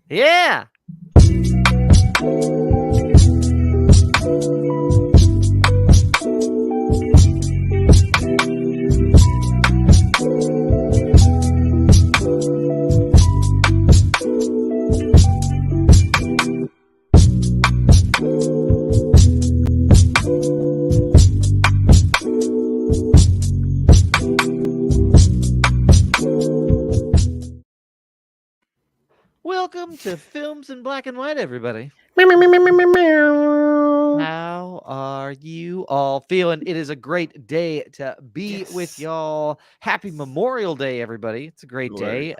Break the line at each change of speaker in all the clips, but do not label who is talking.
Yeah. Welcome to Films in Black and White, everybody. How are you all feeling? It is a great day to be with y'all. Happy Memorial Day, everybody. It's a great day.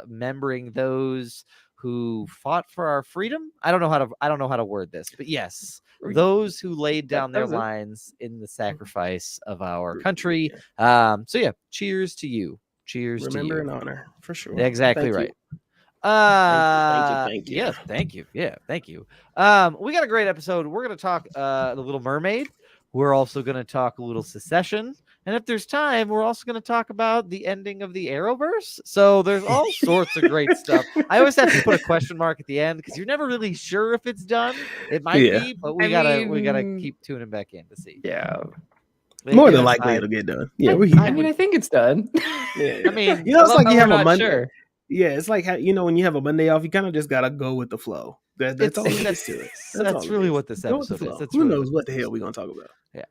Remembering those who fought for our freedom. I don't know how to word this, but yes, those who laid down their lives in the sacrifice of our country. So yeah, cheers to you. Cheers to you.
Remember and honor, for sure.
Exactly right.
Thank you.
Yes, thank you. Yeah, thank you. We got a great episode. We're gonna talk The Little Mermaid. We're also gonna talk a little Secession, and if there's time, we're also gonna talk about the ending of the Arrowverse. So there's all sorts of great stuff. I always have to put a question mark at the end because you're never really sure if it's done. It might be, but we gotta keep tuning back in to see.
Yeah.
More than likely it'll get done. Yeah,
I think it's done.
Yeah.
I mean,
it's like you have a Monday.
Sure.
Yeah, it's like how, when you have a Monday off, you kind of just gotta go with the flow. That's all there is to it.
That's really what this episode is.
Who knows what the hell we're gonna talk about?
Yeah.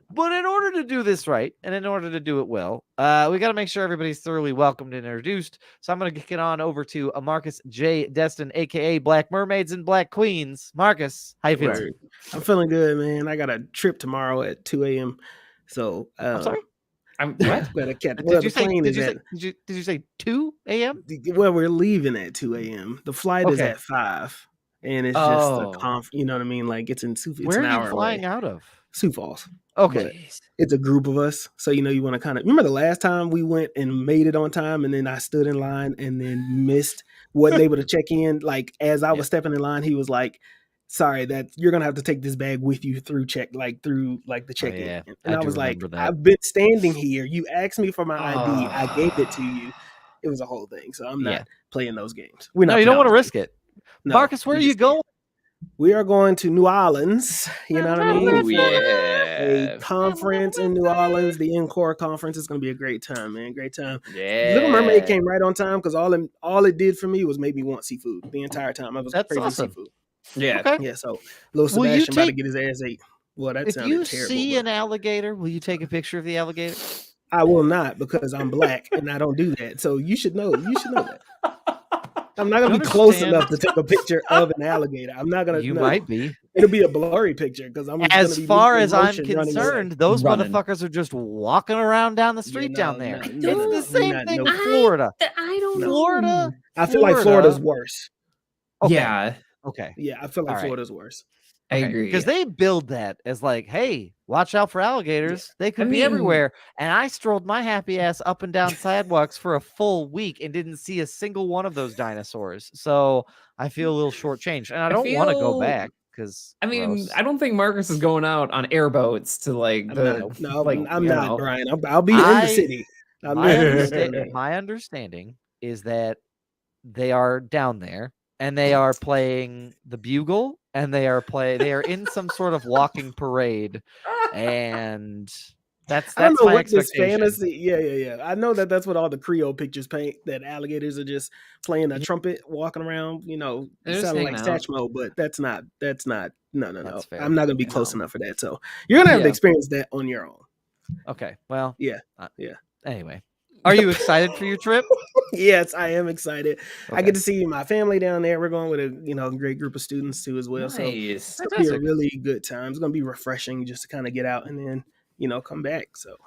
But in order to do this right, and in order to do it well, we got to make sure everybody's thoroughly welcomed and introduced. So I'm going to get on over to Marcus J. Destin, a.k.a. Black Mermaids and Black Queens. Marcus, how you feeling?
I'm feeling good, man. I got a trip tomorrow at 2 a.m. So,
I'm sorry?
What?
Did you say 2 a.m.?
Well, we're leaving at 2 a.m. The flight is at 5. And it's just a you know what I mean? Like it's in Sioux Falls.
Where are you flying out of?
Sioux Falls.
Okay.
But it's a group of us. So, you want to kind of remember the last time we went and made it on time and then I stood in line and then missed wasn't able to check in. Like as I was stepping in line, he was like, sorry, that you're gonna have to take this bag with you through the check-in. And I was like, I've been standing here. You asked me for my ID. I gave it to you. It was a whole thing. So I'm not playing those games.
You don't want to risk it. No, Marcus, where are you going?
We are going to New Orleans. You know what I mean?
Yeah.
A conference in New Orleans, the Encore conference. It's going to be a great time, man. Great time.
Yeah.
Little Mermaid came right on time because all it did for me was make me want seafood the entire time. I was craving seafood.
Yeah.
Okay.
Yeah. So little Sebastian about to get his ass ate. Well, that sounded terrible.
If you see an alligator, will you take a picture of the alligator?
I will not because I'm black and I don't do that. So you should know. You should know that. I'm not gonna be close enough to take a picture of an alligator. I'm not gonna.
You might be.
It'll be a blurry picture because I'm.
As far as I'm concerned, those motherfuckers are just walking around down the street down there. It's the same thing in Florida.
I don't know.
Florida.
I feel like Florida's worse.
Okay.
Yeah.
Okay.
Yeah, I feel like Florida's worse.
I agree.
Because they build that as like, hey, watch out for alligators. They could be everywhere. And I strolled my happy ass up and down sidewalks for a full week and didn't see a single one of those dinosaurs. So I feel a little shortchanged. And I don't want to go back because
I don't think Marcus is going out on airboats to
I'm not, Brian. I'll be in the city.
My understanding is that they are down there and they are playing the bugle. And they are in some sort of walking parade, and that's
I don't know
my
what
expectation.
This fantasy. Yeah. I know that's what all the Creole pictures paint. That alligators are just playing a trumpet, walking around. Sounding like Satchmo, but that's not. No. I'm not gonna be close enough for that. So you're gonna have to experience that on your own.
Okay. Well.
Yeah.
Anyway. Are you excited for your trip?
Yes, I am excited.
Okay.
I get to see my family down there. We're going with a great group of students too as well.
Nice.
So it's gonna be a really good time. It's gonna be refreshing just to kind of get out and then come back. So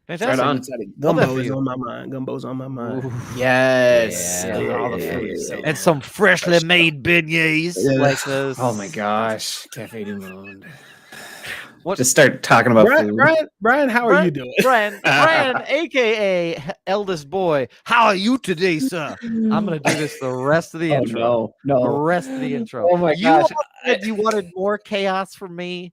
fantastic.
Right on. Gumbo is on my mind. Gumbo's on my mind.
Ooh. Yes.
All the food.
And some freshly made beignets like those.
Oh my gosh. Cafe du Monde. Just start talking about food.
Brian, how are you doing?
Brian, aka eldest boy, how are you today, sir? I'm gonna do this the rest of the intro.
No.
The rest of the intro.
Oh my gosh.
You wanted more chaos from me?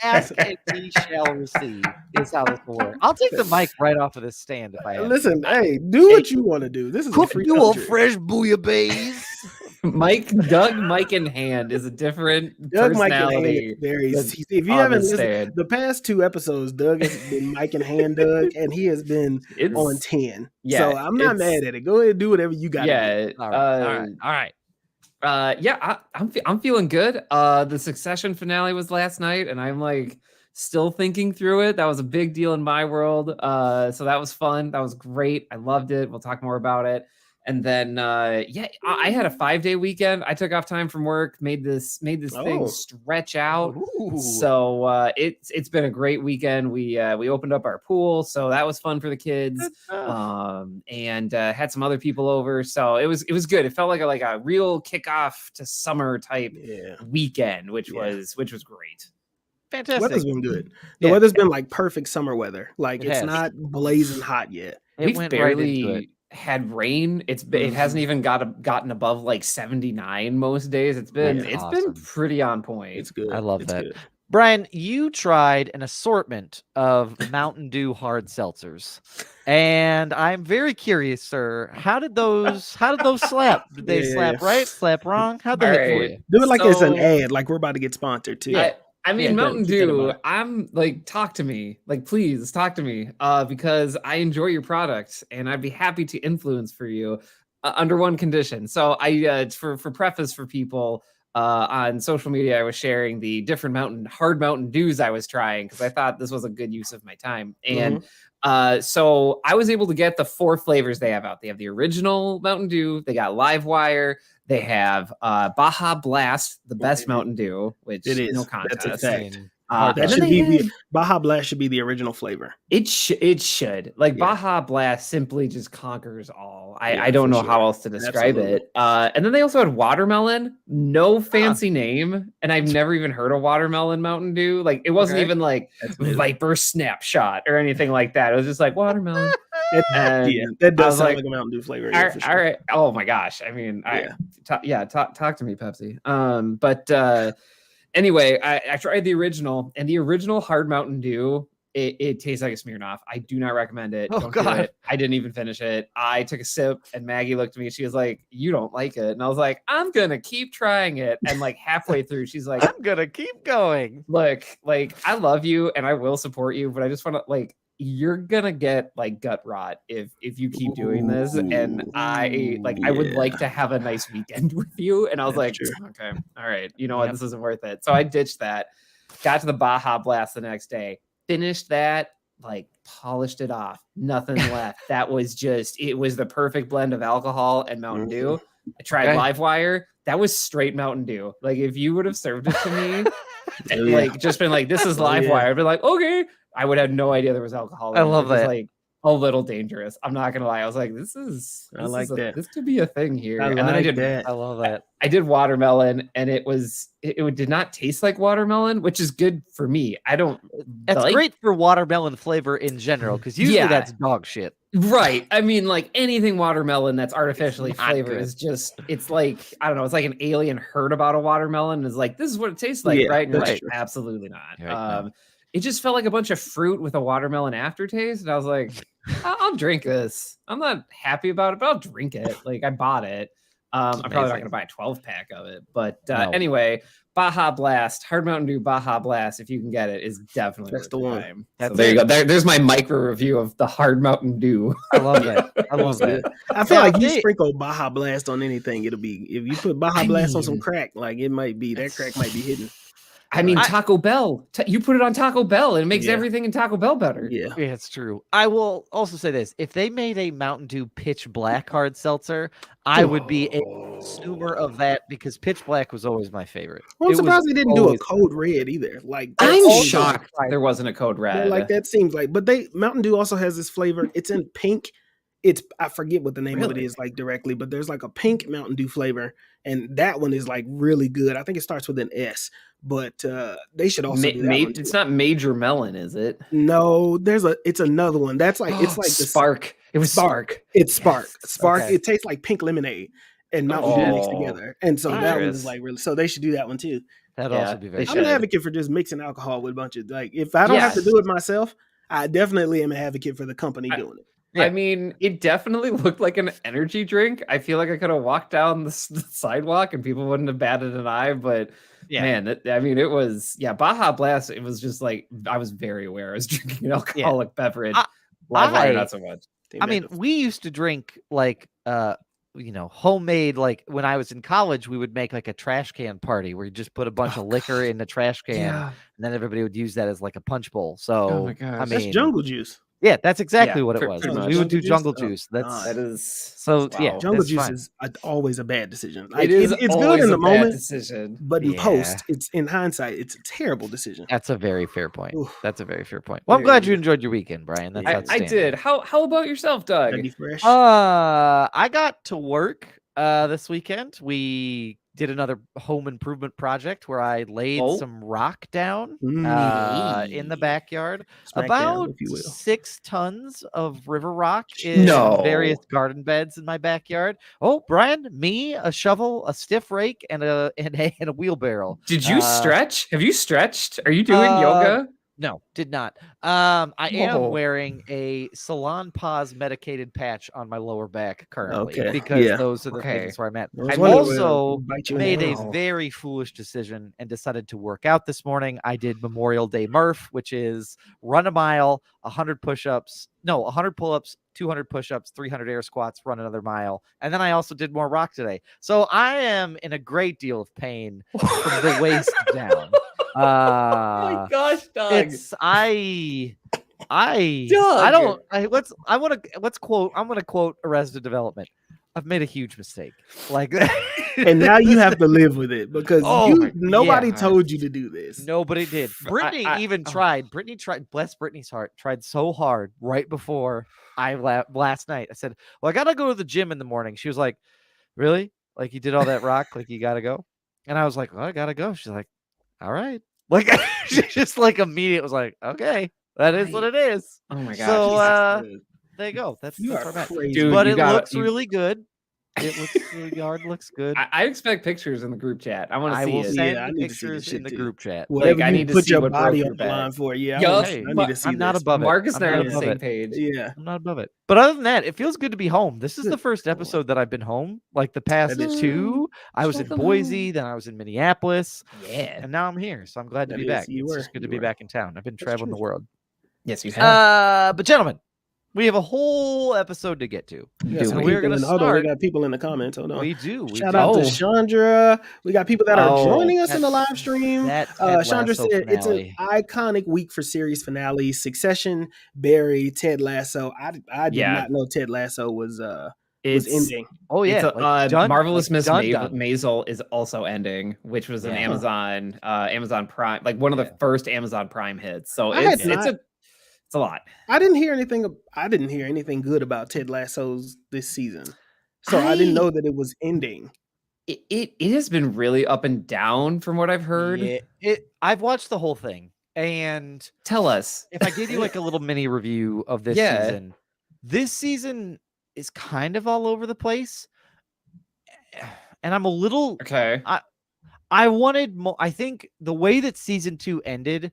Ask and ye shall receive is how this will work. I'll take the mic right off of this stand if I have.
Listen, hey, do what you want to do. This is
cook
a free
you
country.
a fresh bouillabaisse
Doug, Mike in hand is a different
Doug, Mike, and hand
personality.
is if you haven't listened, the past 2 episodes, Doug has been Mike and hand Doug, and he has been on 10.
Yeah,
so I'm not mad at it. Go ahead and do whatever you got.
Yeah,
all right.
Yeah, I'm feeling good. The Succession finale was last night, and I'm like still thinking through it. That was a big deal in my world. So that was fun. That was great. I loved it. We'll talk more about it. And then I had a 5-day weekend. I took off time from work, made this thing stretch out. Ooh. So it's been a great weekend. We opened up our pool, so that was fun for the kids. And had some other people over, so it was good. It felt like a real kickoff to summer type weekend, which was great.
Fantastic.
Weather's been good. The weather's been like perfect summer weather. Like it's not blazing hot yet.
We've barely had rain. It hasn't even gotten above like 79 most days. It's been pretty on point.
It's good.
I love that. Good. Brian, you tried an assortment of Mountain Dew hard seltzers, and I'm very curious, sir. How did those slap? Did they slap right? Slap wrong? How'd they hit for you?
Do it like it's an ad, like we're about to get sponsored too.
I mean, Mountain Dew, I'm like, talk to me. Like, please talk to me because I enjoy your product and I'd be happy to influence for you under one condition. So for preface for people on social media, I was sharing the different hard Mountain Dews I was trying because I thought this was a good use of my time. And so I was able to get the 4 flavors they have out. They have the original Mountain Dew. They got Live Wire. They have Baja Blast, the best Mountain Dew, which
it is
no contest.
That's a fact. That should be Baja Blast should be the original flavor.
It should. Like Baja Blast simply just conquers all. I don't know how else to describe it. And then they also had watermelon, no fancy name, and I've never even heard of watermelon Mountain Dew. Like it wasn't even like Viper Snapshot or anything like that. It was just like watermelon.
That does sound like a Mountain Dew flavor.
All right. Oh my gosh. I mean, talk to me, Pepsi. But anyway, I tried the original, and the original hard Mountain Dew, it tastes like a Smirnoff. I do not recommend it. Don't do it. I didn't even finish it. I took a sip, and Maggie looked at me. She was like, "You don't like it," and I was like, "I'm gonna keep trying it." And like halfway through, she's like,
"I'm gonna keep going."
Look, like I love you, and I will support you, but I just want to like. You're gonna get like gut rot if you keep doing this, and I would like to have a nice weekend with you. And I was like, okay, all right, you know what, this isn't worth it. So I ditched that. Got to the Baja Blast the next day, finished that, like polished it off, nothing left. That was it was the perfect blend of alcohol and Mountain Dew. I tried Live Wire. That was straight Mountain Dew. Like if you would have served it to me, and like just been like, this is Live Wire, I'd be like, okay. I would have no idea there was alcohol.
I love that.
Like a little dangerous. I'm not gonna lie. I was like, this could be a thing here. And then I did that.
I love that.
I did watermelon, and it did not taste like watermelon, which is good for me.
That's great for watermelon flavor in general, because usually that's dog shit.
Right. I mean, like anything watermelon that's artificially flavored is just, it's like, I don't know, it's like an alien heard about a watermelon and is like, this is what it tastes like, right? And you're like, absolutely not.
Right,
it just felt like a bunch of fruit with a watermelon aftertaste. And I was like, I'll drink this. I'm not happy about it, but I'll drink it. Like I bought it. I'm probably not going to buy a 12-pack of it. But anyway, Baja Blast, Hard Mountain Dew Baja Blast, if you can get it, is definitely
the one.
Time. So there you go. There's my micro review of the Hard Mountain Dew.
I love that. I love that.
I feel like you sprinkle Baja Blast on anything, it'll be, if you put Baja Blast on some crack, like it might be, that crack might be hidden.
I mean, Taco Bell. You put it on Taco Bell, and it makes everything in Taco Bell better.
Yeah,
it's true. I will also say this: if they made a Mountain Dew Pitch Black hard seltzer, I would be a consumer of that because Pitch Black was always my favorite.
Well, I'm surprised they didn't do a Code Red either. Like,
I'm shocked there wasn't a Code Red.
Like that seems like, but Mountain Dew also has this flavor. It's in pink. I forget what the name of it is like directly, but there's like a pink Mountain Dew flavor, and that one is like really good. I think it starts with an S, but they should also do that one too.
It's not Major Melon, is it?
No, it's another one. That's like it's like the
Spark. It was Spark.
It's Spark.
Yes.
Spark.
Okay.
It tastes like pink lemonade and Mountain Dew mixed together, and so that one is like really. So they should do that one too.
That'd also be very.
I'm an advocate for just mixing alcohol with a bunch of if I don't have to do it myself, I definitely am an advocate for the company doing it.
Yeah.
I mean, it definitely looked like an energy drink. I feel like I could have walked down the sidewalk and people wouldn't have batted an eye. But
Yeah.
man, it was Baja Blast. It was just like I was very aware I was drinking an alcoholic beverage. Live wire, not so much.
I mean, we used to drink like homemade, like when I was in college, we would make like a trash can party where you just put a bunch of liquor in the trash can and then everybody would use that as like a punch bowl. So
Oh my gosh.
I
That's
mean,
jungle juice.
yeah, that's exactly what it was.
pretty much.
We would do jungle
Jungle
juice.
juice?
That's
That is
so
wow.
yeah.
Jungle
that's
juice
fine.
is always a bad decision. Like,
It is
it's good
always
in the
a bad
moment,
decision.
but in
Yeah.
post, it's in hindsight, it's a terrible decision.
That's a very fair point.
Oof.
That's a very fair point. Well, I'm glad you
Very-
enjoyed your weekend, Brian. That's
Yeah.
I
outstanding.
did. How about yourself, Doug?
That'd be fresh.
I got to work this weekend. We did another home improvement project where I laid some rock down in the backyard.
Smackdown,
About
if you will.
6 tons of river rock in various garden beds in my backyard. Oh, Brian, me, a shovel, a stiff rake, and a wheelbarrow.
Did you stretch? Have you stretched? Are you doing yoga?
No, did not. I am
Oh.
wearing a Salon Pause medicated patch on my lower back currently
Okay,
because
yeah.
those are the
Okay.
things where I'm at.
I was
I
wondering
also
whether bite you in the
made a
ass.
very foolish decision and decided to work out this morning. I did Memorial Day Murph, which is run a mile, 100 push-ups, 100 pull-ups, 200 push-ups, 300 air squats, run another mile. And then I also did more rock today. So I am in a great deal of pain from the waist down.
Oh my gosh, Doug.
I'm gonna quote Arrested Development. I've made a huge mistake. Like
And now you have to live with it because
Oh,
nobody
yeah.
told you to do this.
Nobody did. Brittany even tried. Brittany tried. Bless Brittany's heart. Tried so hard right before last night. I said, "Well, I gotta go to the gym in the morning." She was like, "Really? Like you did all that rock? Like you gotta go?" And I was like, "Well, I gotta go." She's like, "All right." Like she just like immediate was like, "Okay, that is what it is."
Oh my gosh.
So there you go. That's
You
where
are
I'm at.
crazy.
Dude,
But
you
it
gotta-
looks really good. It looks the yard looks good.
I expect pictures in the group chat. I want to
I
see
will
it.
send
Yeah, I need to see
pictures
this
in
shit
the
too.
group chat.
Whatever
I
you
need to
put
see
your
what
body
broke
on
your
the line
back.
for. Yeah,
Yup.
I need to see
I'm not
this.
above it.
Marcus
I'm
and I are
not
on the
above
same
it.
page.
Yeah.
I'm not above it. But other than that, it feels good to be home. This is
Good
the first episode that I've been home. Like the past
That is
2, I was in
Welcome
Boise,
home.
then I was in Minneapolis,
Yeah.
and now I'm here. So I'm glad to
That
be
is,
back.
you
It's
were,
just good to
you
be
were.
back in town. I've been traveling the
true.
world.
Yes, you have.
But gentlemen, we have a whole episode to get to.
We got some
And we're
people
gonna
hold on, we
start.
got people in the comments. Hold on.
We do.
Shout out to Chandra. We got people that are joining us in the live stream.
That Ted
Chandra
Lasso
said it's an
finale.
iconic week for series finales. Succession, Barry, Ted Lasso. I did not know Ted Lasso was ending.
Oh yeah,
It's
like done,
Marvelous
like
Miss
done.
Maisel is also ending, which was an
Yeah.
Amazon Prime, like one of the first Amazon Prime hits. So
it's
a lot.
I didn't hear anything good about Ted Lasso's this season, so I didn't know that it was ending.
It has been really up and down from what I've heard.
Yeah, I've watched the whole thing, and
tell us
if I give you like a little mini review of this season. This season is kind of all over the place, and I'm a little
okay.
I wanted more. I think the way that season 2 ended,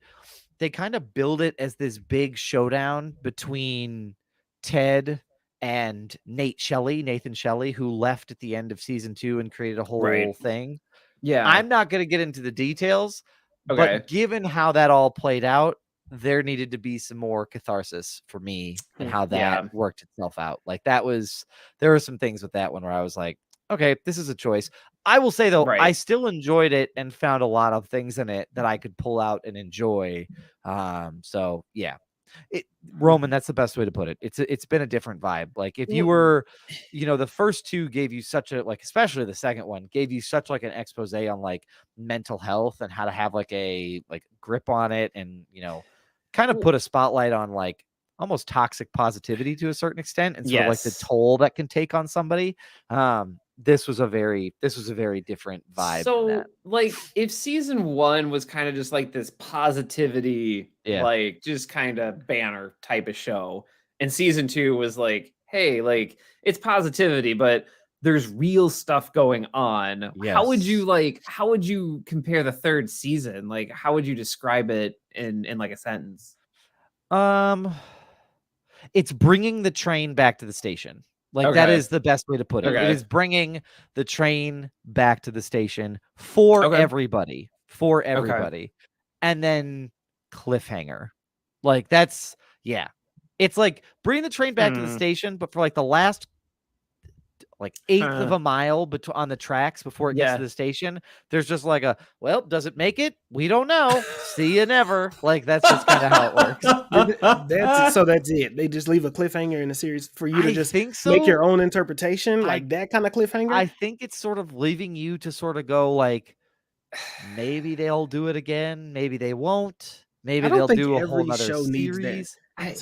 they kind of build it as this big showdown between Ted and Nathan Shelley, who left at the end of season 2 and created a whole thing.
Yeah.
I'm not going to get into the details, but given how that all played out, there needed to be some more catharsis for me and how that worked itself out. Like there were some things with that one where I was like, okay, this is a choice. I will say though, I still enjoyed it and found a lot of things in it that I could pull out and enjoy. So yeah, Roman, that's the best way to put it. It's been a different vibe. Like if you were, the first 2 gave you such a, like, especially the second one gave you such like an expose on like mental health and how to have like a grip on it, and kind of put a spotlight on like almost toxic positivity to a certain extent, and sort of like the toll that can take on somebody. This was a very different vibe.
So like if season 1 was kind of just like this positivity, like just kind of banner type of show, and season 2 was like, hey, like it's positivity, but there's real stuff going on. How would you compare the third season? Like how would you describe it in like a sentence?
it's bringing the train back to the station. Like that
Okay.
is the best way to put it. It
Okay.
is bringing the train back to the station for
Okay.
everybody, and then cliffhanger. Like that's it's like bring the train back to the station, but for like the last like eighth of a mile on the tracks before it gets to the station, there's just like a, well, does it make it? We don't know. See you never. Like that's just kind of how it works.
That's it. They just leave a cliffhanger in the series for you to
I
just
think so.
make your own interpretation, like that kind of cliffhanger.
I think it's sort of leaving you to sort of go like, maybe they'll do it again, maybe they won't. Maybe they'll do a whole other series.
I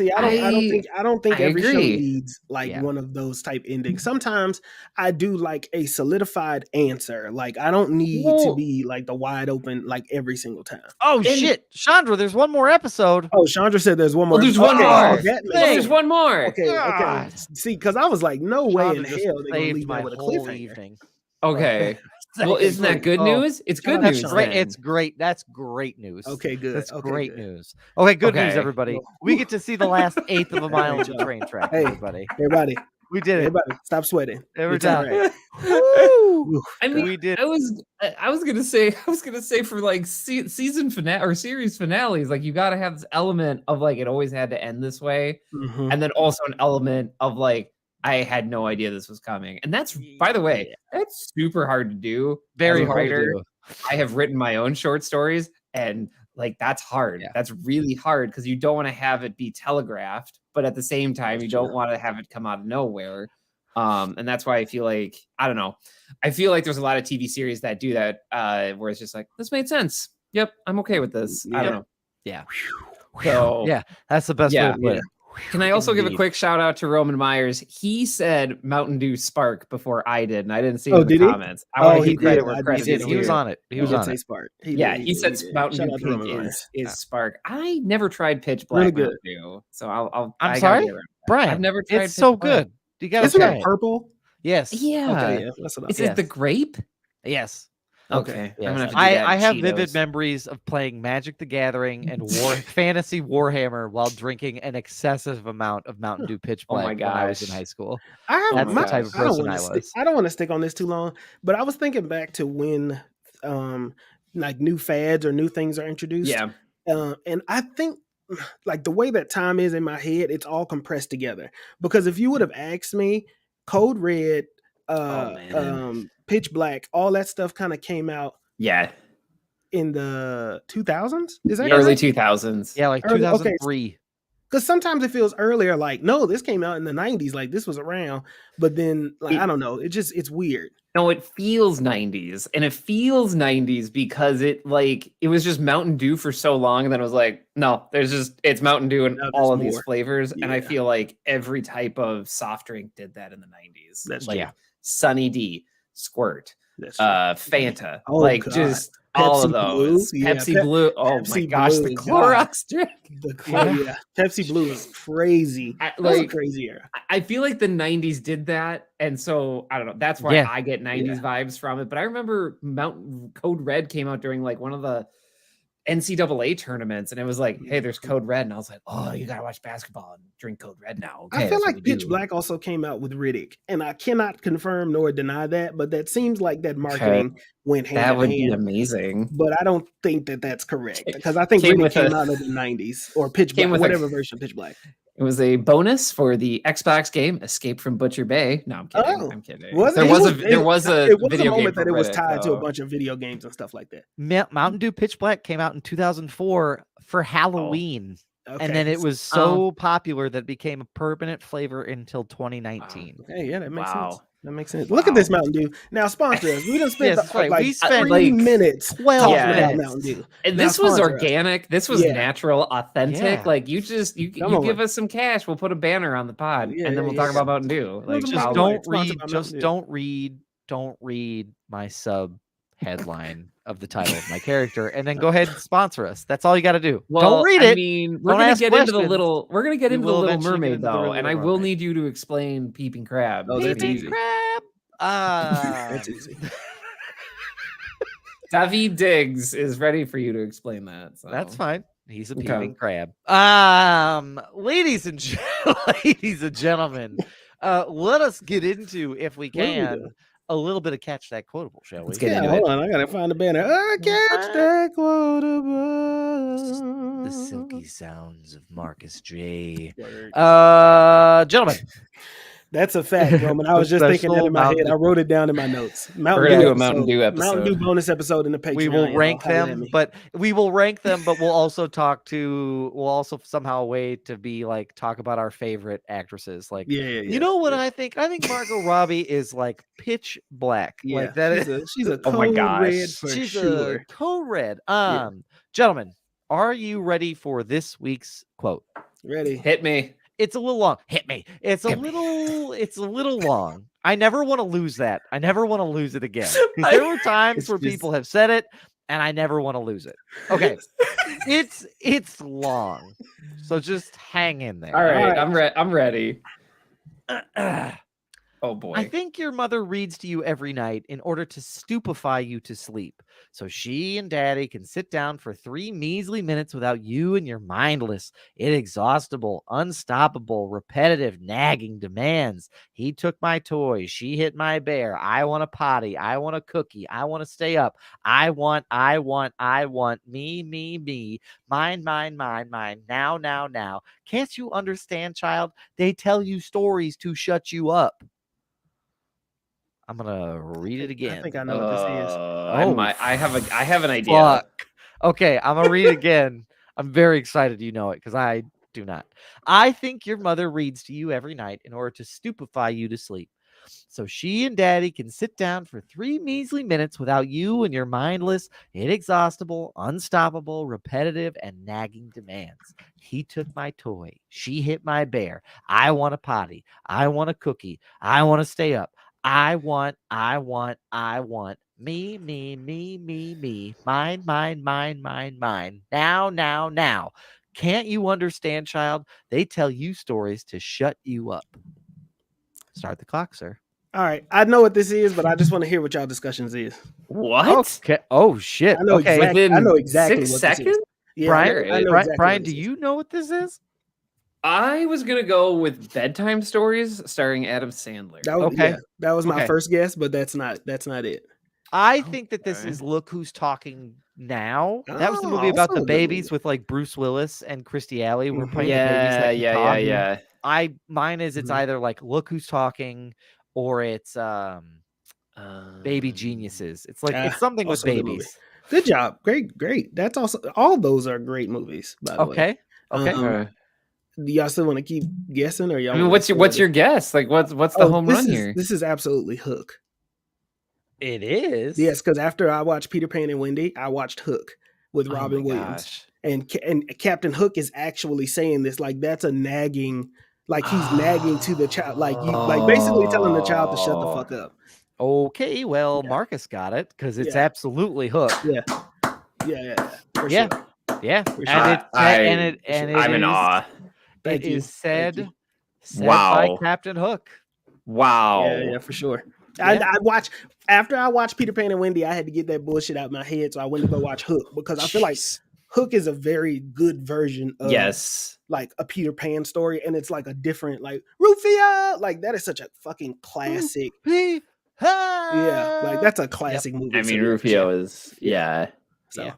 don't think every show needs like one of those type endings. Sometimes I do like a solidified answer. Like I don't need to be like the wide open like every single time.
Oh shit, Chandra, there's one more episode.
Oh, Chandra said there's one more.
There's one more.
There's
one more.
Okay. See, because I was like, no way in hell they're gonna leave
my
with a
whole
cliffhanger.
evening.
Okay. Well, isn't that good news? It's good news.
Great. It's great. That's great news.
Okay, good.
That's great
good.
news. Okay, good news, everybody. We get to see the last eighth of a mile of the train track. Everybody,
we
did it.
Everybody, stop sweating.
Every time.
Right.
I mean,
we did.
I was gonna say for like season finale or series finales, like you got to have this element of like it always had to end this way, and then also an element of like, I had no idea this was coming. And that's, by the way, that's super hard to do.
Very hard to do.
I have written my own short stories, and like that's hard.
Yeah.
That's really hard because you don't want to have it be telegraphed, but at the same time, you don't want to have it come out of nowhere. And that's why I feel like, I don't know. I feel like there's a lot of TV series that do that, where it's just like, this made sense. Yep, I'm okay with this. I don't know.
Yeah.
So,
yeah, that's the best way to put it.
Can I also give a quick shout out to Roman Myers? He said Mountain Dew Spark before I did, and I didn't see it in the comments. I want to give credit where credit is due.
He was on it. He was on it.
Spark.
He said Mountain Dew Pink is Spark. I never tried Pitch Black Mountain Dew, so
I'm sorry, Brian.
I've never tried.
It's so good. You got to
try it. Purple.
Yes.
Yeah.
Okay,
is it the grape?
Yes.
Okay.
Yes. I have vivid memories of playing Magic the Gathering and Fantasy Warhammer while drinking an excessive amount of Mountain Dew Pitch Black when I was in high school. That's the type of person I was.
I don't want to stick on this too long, but I was thinking back to when like new fads or new things are introduced.
Yeah.
And I think like the way that time is in my head, it's all compressed together. Because if you would have asked me, Code Red, Pitch Black, all that stuff kind of came out in the 2000s. Is that
early 2000s?
Yeah, like 2003.
Because sometimes it feels earlier, like, no, this came out in the 90s, like this was around, but then like I don't know, it's weird.
No, it feels 90s, and it feels 90s because it was just Mountain Dew for so long, and then it was like, no, it's Mountain Dew and all of these flavors, and I feel like every type of soft drink did that in the 90s.
That's
like Sunny D, Squirt, Fanta, just
Pepsi
all of those.
Blue.
Pepsi Blue. Oh my gosh, the Clorox drink.
Pepsi Blue is crazy. Crazier.
I feel like the 90s did that, and so I don't know. That's why I get 90s vibes from it. But I remember Code Red came out during like one of the NCAA tournaments, and it was like, hey, there's Code Red, and I was like, oh, you gotta watch basketball and drink Code Red now. Okay,
I feel like Pitch Black also came out with Riddick, and I cannot confirm nor deny that, but that seems like that marketing went hand in hand.
That would be amazing,
but I don't think that that's correct because I think Riddick came out in the 90s or Pitch Black, whatever version of Pitch Black.
It was a bonus for the Xbox game Escape from Butcher Bay. No, I'm kidding. I'm kidding.
There
was a video
moment
game
that it was tied to a bunch of video games and stuff like that.
Mountain Dew Pitch Black came out in 2004 for Halloween. And then it was so popular that it became a permanent flavor until 2019.
Hey, yeah, that makes sense. That makes sense. Look at this Mountain Dew. Now, sponsor us. We done spent
we spent
3 minutes
12
about Mountain Dew.
And this was organic. This was natural, authentic. Like you give us some cash, we'll put a banner on the pod, and then we'll talk about Mountain Dew. Like
don't read my sub headline of the title of my character, and then go ahead and sponsor us. That's all you got to do. Don't read it.
I mean, we're gonna get into the Little Mermaid though, and I will need you to explain Peeping Crab.
Oh, that's easy.
Crab.
That's easy.
David Diggs is ready for you to explain that. So.
That's fine. He's a
Okay.
peeping crab. Ladies and ladies and gentlemen, let us get into, if we
What are we
can,
doing?
a little bit of catch that quotable, shall we?
Let's get
Yeah,
into
hold
it.
on. I gotta find the banner. Catch that quotable.
The silky sounds of Marcus J.
Word.
Gentlemen,
That's a fact, Roman. I
The
was just thinking that
special
in my head.
Mountain
I wrote it down in my notes.
We're
Mountain
gonna
Dew
do a
episode.
Mountain Dew
Mountain Dew
episode.
bonus episode in the Patreon.
we will
y'all.
rank
Holla at
them,
me.
but we'll also talk to. We'll also somehow way to be like talk about our favorite actresses. Like,
yeah.
you know what I think? I think Margot Robbie is like pitch black.
Yeah,
Like that
she's a
Oh my
code red
gosh.
for
she's
sure.
a code red.
Yeah.
Gentlemen, are you ready for this week's quote?
Ready?
Hit me.
It's a little long. Hit me. It's a little long. I never want to lose that. I never want to lose it again. Because there were times
It's
where
just-
people have said it, and I never want to lose it. Okay. It's long. So just hang in there.
All right,
right.
I'm ready. Oh boy.
I think your mother reads to you every night in order to stupefy you to sleep. So she and daddy can sit down for 3 measly minutes without you and your mindless, inexhaustible, unstoppable, repetitive, nagging demands. He took my toy. She hit my bear. I want a potty. I want a cookie. I want to stay up. I want. Me. Mine. Now. Can't you understand, child? They tell you stories to shut you up. I'm gonna read it again.
I think I know what this is.
I have an idea.
Fuck. Okay, I'm gonna read it again. I'm very excited you know it because I do not. I think your mother reads to you every night in order to stupefy you to sleep. So she and daddy can sit down for 3 measly minutes without you and your mindless, inexhaustible, unstoppable, repetitive, and nagging demands. He took my toy. She hit my bear. I want a potty. I want a cookie. I want to stay up. I want. Me. Mine. Now. Can't you understand, child? They tell you stories to shut you up. Start the clock, sir.
All right, I know what this is, but I just want to hear what y'all discussions is.
What?
Okay. Oh shit.
I know
Okay.
exactly. I know
Within
exactly
6
what this
seconds?
is. Yeah,
Brian,
I know
Brian,
exactly
Brian,
what
do
this is.
you know what this is?
I was gonna go with bedtime stories starring Adam Sandler.
That was,
Okay.
yeah, that was my
Okay.
first guess, but that's not it.
I think that this
Okay.
is Look Who's Talking Now. That was the movie
Oh,
about the
also a good
babies
movie.
with like Bruce Willis and Christy Alley were
Mhm.
playing the babies that can talk.
yeah.
Mine is it's
Mhm.
either like Look Who's Talking or it's Baby Geniuses. It's like it's something with
also a good movie.
babies.
Good job, great. That's also all those are great movies. By the way,
Okay.
do y'all still want to keep guessing, or y'all?
I mean,
wanna
what's your guess? Like, what's the home
this
run
is,
here?
This is absolutely Hook.
It is.
Yes, because after I watched Peter Pan and Wendy, I watched Hook with
Oh
Robin
my
Williams,
gosh.
and Captain Hook is actually saying this like that's a nagging, like he's nagging to the child, like basically telling the child to shut the fuck up.
Okay, well, Marcus got it because it's
Yeah.
absolutely Hook.
Yeah, for
Yeah.
sure.
Yeah,
For sure.
and
I'm in awe.
Thank
It
you.
is
Thank
said
you.
by
Wow.
Captain Hook.
Wow.
Yeah, for sure.
Yeah.
I watched after I watched Peter Pan and Wendy, I had to get that bullshit out of my head, so I went to go watch Hook because I feel like
Jeez.
Hook is a very good version of
Yes.
like a Peter Pan story, and it's like a different like Rufia, like that is such a fucking classic. Yeah, like that's a classic movie.
I
so
mean,
yeah,
Rufio is
So
Yeah.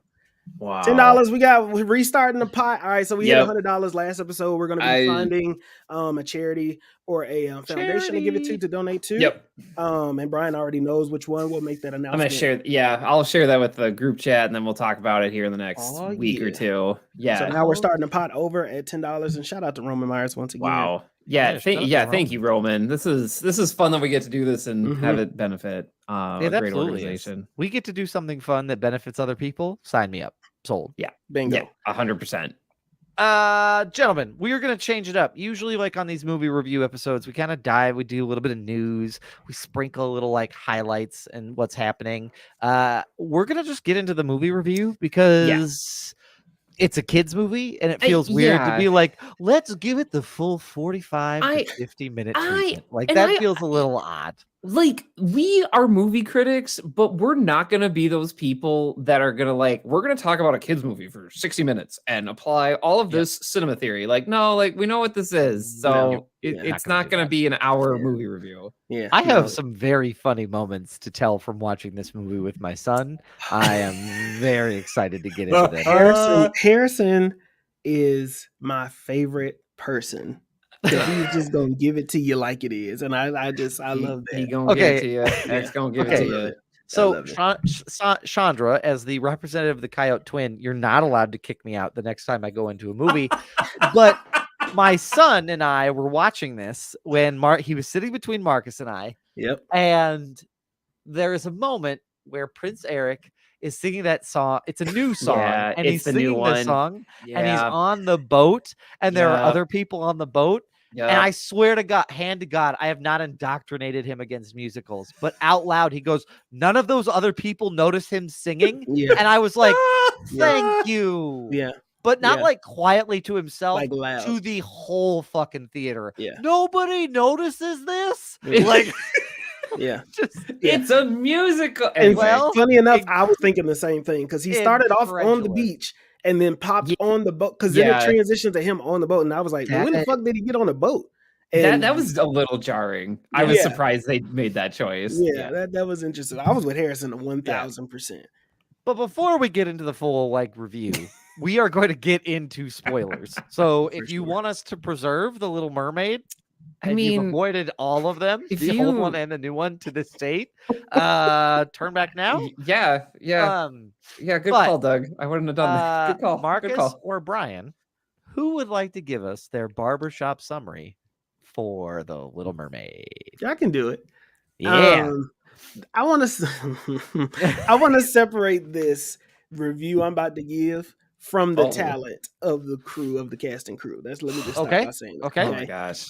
wow.
$10. We're restarting the pot. All right, so we hit
Yep.
$100 last episode. We're going to be finding a charity or a foundation to give it to donate to.
Yep.
And Brian already knows which one. We'll make that
I'm
announcement.
gonna share. Yeah, I'll share that with the group chat, and then we'll talk about it here in the next week or
yeah.
two. Yeah.
So now we're starting the pot over at $10. And shout out to Roman Myers once again.
Wow.
Yeah,
Thank you, Roman. This is fun that we get to do this and
Mhm.
have it benefit a
It
great
absolutely is.
organization.
We get to do something fun that benefits other people. Sign me up. Sold.
Bingo.
Yeah, 100%.
Gentlemen, we are going to change it up. Usually, like on these movie review episodes, we kind of we do a little bit of news, we sprinkle a little like highlights and what's happening. We're going to just get into the movie review because it's a kids movie and it feels weird to be like, let's give it the full 45 to 50 minute treatment. Like that feels a little odd.
like, we are movie critics, but we're not gonna be those people that are gonna we're gonna talk about a kids movie for 60 minutes and apply all of
Yep.
this cinema theory. Like, no, like we know what this is,
No.
so
Yeah.
it's
gonna
not
do
gonna
that.
be an hour
Yeah.
movie review.
Yeah.
I have
No.
some very funny moments to tell from watching this movie with my son. I am very excited to get into them.
Harrison is my favorite person because he's just gonna give it to you like it is, and I love
He
that.
gonna give it
Okay.
to you. X gonna give it
I
to
Okay.
love
you.
it.
So,
love it.
Chandra, as the representative of the Coyote Twin, you're not allowed to kick me out the next time I go into a movie. But my son and I were watching this when he was sitting between Marcus and I,
Yep.
and there is a moment where Prince Eric is singing that song. It's a new song,
Yeah,
and
it's
he's
the new
singing this
one.
song, and he's
Yeah.
on the boat, and there are
Yeah.
other people on the boat. And
Yeah.
I swear to God, hand to God, I have not indoctrinated him against musicals, but out loud, he goes, none of those other people notice him singing.
Yeah.
And I was like,
Yeah.
thank you.
Yeah.
But not
Yeah.
like quietly to himself,
Like loud.
to the whole fucking theater.
Yeah.
Nobody notices this.
Yeah.
Like,
Yeah.
Just it's a musical.
And
Anyway.
well,
funny enough, I was thinking the same thing because he started off on the
incredulous.
beach and then popped
Yeah.
on the boat because then it
Yeah.
transitioned to him on the boat, and I was like, well, when the fuck did he get on the boat? And
That was a little jarring. I was
Yeah.
surprised they made that choice.
yeah, that was interesting. I was with Harrison 1000%.
But before we get into the full review, we are going to get into spoilers. So
For
if you
sure.
want us to preserve the Little Mermaid,
I
and you've
mean,
avoided all of them,
if
the old one
you-
and the new one to this date, turn back now.
Yeah. Yeah. Good
but,
call, Doug. I wouldn't have done that. Good call.
Marcus
Good call.
or Brian, who would like to give us their barbershop summary for the Little Mermaid?
I can do it.
Yeah.
I want to separate this review I'm about to give from the talent of the crew, of the cast and crew. Let me just start by saying that.
Okay.
Oh my gosh.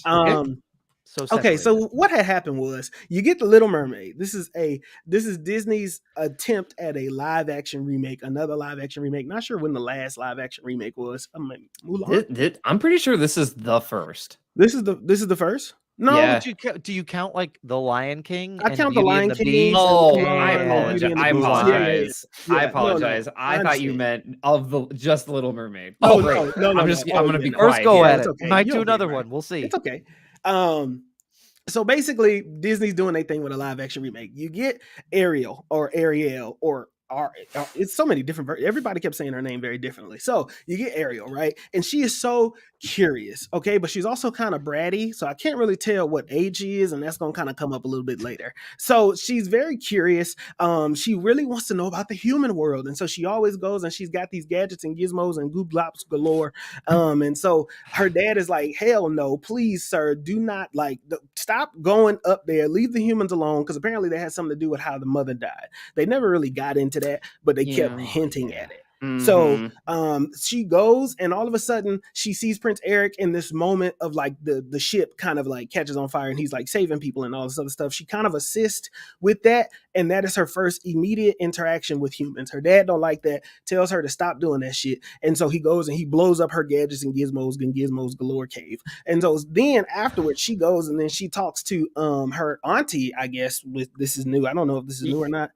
So what had happened was you get the Little Mermaid. This is Disney's attempt at a live action remake, another live action remake. Not sure when the last live action remake was. Mulan.
I'm pretty sure this is the first.
This is the first. No,
Yeah.
Do you count like the Lion King?
I count the Lion King.
Beast?
Oh,
and
I
Mulan and
apologize.
Yeah,
I apologize.
no,
I thought you meant just Little Mermaid.
No,
great.
no,
I'm gonna be
First
quiet.
go
Yeah,
at it.
okay.
Might
You're
do
okay,
another
Brian.
one. We'll see.
It's okay. So basically, Disney's doing their thing with a live action remake. You get Ariel or it's so many different everybody kept saying her name very differently. So you get Ariel, right? And she is so curious, okay? But she's also kind of bratty, so I can't really tell what age she is, and that's gonna kind of come up a little bit later. So she's very curious. She really wants to know about the human world, and so she always goes and she's got these gadgets and gizmos and gooblops galore. And so her dad is like, hell no, please, sir, do not stop going up there, leave the humans alone, because apparently that had something to do with how the mother died. They never really got into that, but they kept hinting at it.
Mm-hmm.
So she goes, and all of a sudden she sees Prince Eric in this moment of like the ship kind of like catches on fire, and he's like saving people and all this other stuff. She kind of assists with that, and that is her first immediate interaction with humans. Her dad don't like that, tells her to stop doing that shit, and so he goes and he blows up her gadgets and gizmos galore cave. And so then afterwards she goes and then she talks to her auntie, I guess. This is new. I don't know if this is new or not.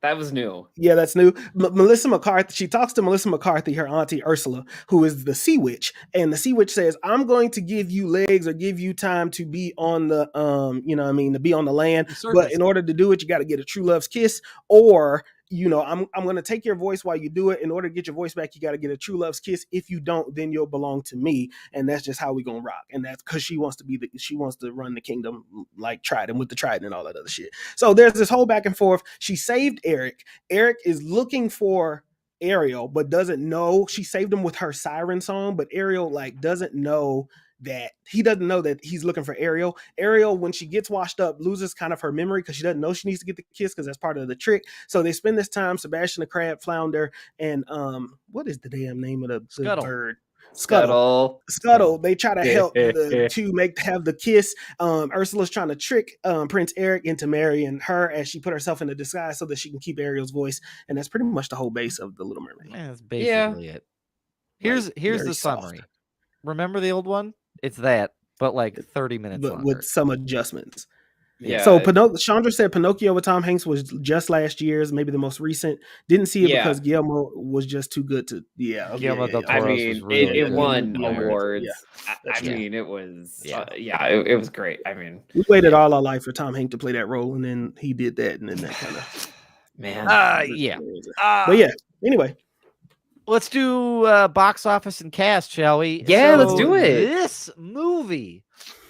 That was new.
Yeah, that's new. Melissa McCarthy, she talks to Melissa McCarthy, her auntie Ursula, who is the Sea Witch. And the Sea Witch says, I'm going to give you legs or give you time to be on the, to be on the land. But in order to do it, you got to get a true love's kiss, or I'm going to take your voice while you do it. In order to get your voice back, you got to get a true love's kiss. If you don't, then you'll belong to me. And that's just how we going to rock. And that's because she wants to run the kingdom like Trident, with the Trident and all that other shit. So there's this whole back and forth. She saved Eric. Eric is looking for Ariel, but doesn't know. She saved him with her siren song, but Ariel doesn't know that he's looking for Ariel. Ariel, when she gets washed up, loses kind of her memory because she doesn't know she needs to get the kiss, because that's part of the trick. So they spend this time, Sebastian the Crab, Flounder, and what is the damn name of the bird? Scuttle. They try to help have the kiss. Ursula's trying to trick Prince Eric into marrying her as she put herself in a disguise so that she can keep Ariel's voice. And that's pretty much the whole base of the Little Mermaid.
That's basically it. Here's the summary. Remember the old one? It's that, but like 30 minutes longer.
With some adjustments. So Chandra said Pinocchio with Tom Hanks was just last year's, maybe the most recent. Didn't see it because Guillermo was just too good to.
Guillermo del
I
Toro's
mean,
was really
it
good.
won
Yeah,
awards. I
true.
mean, it was
it
was great. I mean,
we waited all our life for Tom Hanks to play that role, and then he did that, and then that kind of
man.
But yeah, anyway.
Let's do box office and cast, shall we?
Yeah, let's do it.
This movie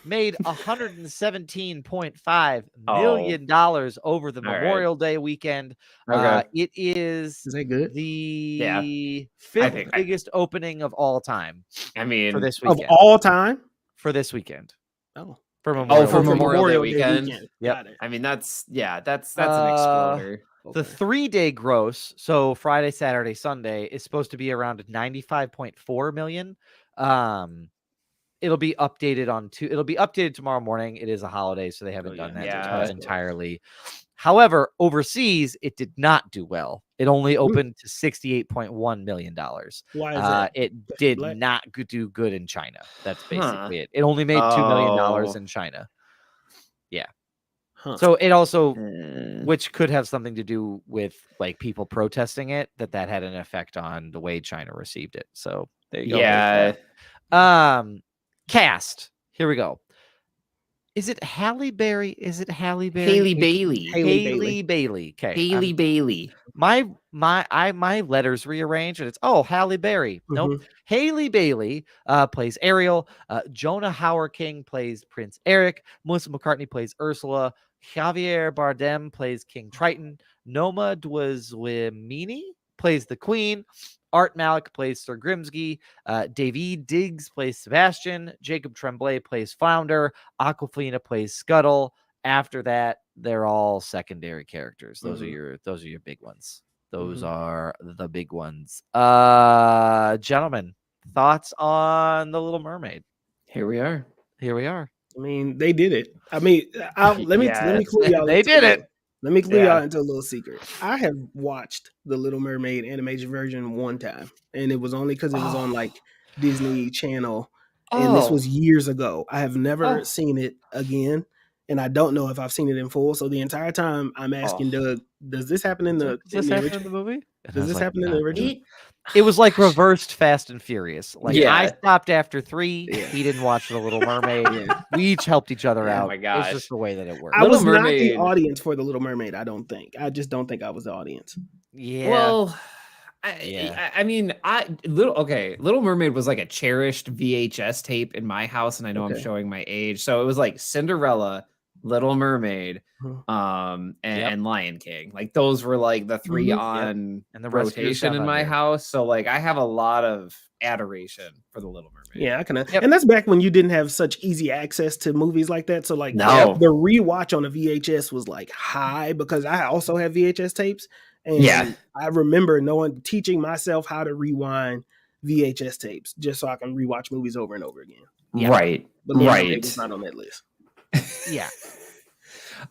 made $117.5 million over the Memorial Day weekend. It is
that good?
The fifth biggest opening of all time.
I mean,
for this weekend.
Of all time?
For this weekend.
Oh.
For Memorial
Day weekend.
Yep.
I mean, that's an exploder.
The 3-day gross, so Friday, Saturday, Sunday, is supposed to be around 95.4 million. It'll be updated it'll be updated tomorrow morning. It is a holiday, so they haven't done that entirely. However, overseas, it did not do well. It only opened to $68.1 million.
Why is that?
It did not do good in China. That's basically it. It only made $2 million in China. Yeah. So it also, which could have something to do with like people protesting it, that had an effect on the way China received it. So there you go.
Yeah.
Cast. Here we go. Is it Halle Berry?
Halle Bailey.
Halle Bailey. Okay.
Halle Bailey.
My letters rearranged, and it's Halle Berry. Nope. Halle Bailey plays Ariel. Jonah Howard King plays Prince Eric. Melissa McCartney plays Ursula. Javier Bardem plays King Triton. Noma Dwazwimini plays the Queen. Art Malik plays Sir Grimsby. David Diggs plays Sebastian. Jacob Tremblay plays Flounder. Aquafina plays Scuttle. After that, they're all secondary characters. Those are your big ones. Those are the big ones. Gentlemen, thoughts on The Little Mermaid?
Here we are.
I mean, they did it. I mean, let me clue y'all.
They did it.
Let me clue y'all into a little secret. I have watched the Little Mermaid animation version one time, and it was only because it was on like Disney Channel, and this was years ago. I have never seen it again, and I don't know if I've seen it in full. So the entire time I'm asking Doug, does this happen in the
movie?
Does this happen in the original?
It was like reversed Fast and Furious. Like I stopped after 3. He didn't watch The Little Mermaid. We each helped each other out.
Oh my gosh.
It's just the way that it works.
I was not the audience for The Little Mermaid, I don't think. I just don't think I was the audience.
Yeah.
Well, I mean, Little Mermaid was like a cherished VHS tape in my house, and I know I'm showing my age. So it was like Cinderella, Little Mermaid, and Lion King. Like those were like the 3 on
and the
rotation in my house. So like I have a lot of adoration for The Little Mermaid.
Yeah, I can. And that's back when you didn't have such easy access to movies like that. So like the rewatch on a VHS was like high because I also have VHS tapes. And I remember teaching myself how to rewind VHS tapes just so I can rewatch movies over and over again.
Right.
But Mermaid was not on that list.
Yeah.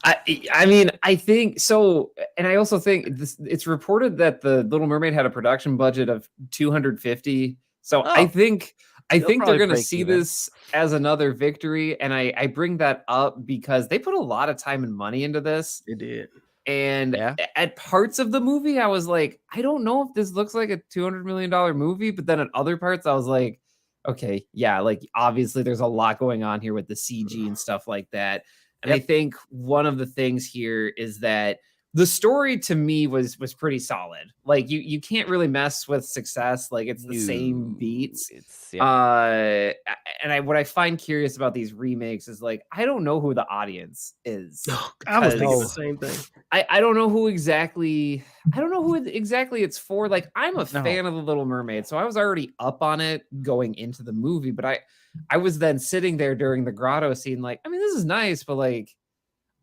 I mean, I think so, and I also think it's reported that the Little Mermaid had a production budget of 250. So I think they're going to see this as another victory, and I bring that up because they put a lot of time and money into this.
They did.
And at parts of the movie, I was like, I don't know if this looks like a $200 million movie, but then at other parts, I was like, okay, yeah, like obviously there's a lot going on here with the CG and stuff like that. And I think one of the things here is that the story to me was pretty solid. Like you can't really mess with success. Like it's the same beats. And what I find curious about these remakes is like, I don't know who the audience is.
I was thinking the same thing.
I don't know who exactly it's for. Like I'm a fan of The Little Mermaid, so I was already up on it going into the movie, but I was then sitting there during the grotto scene, like, I mean, this is nice, but like,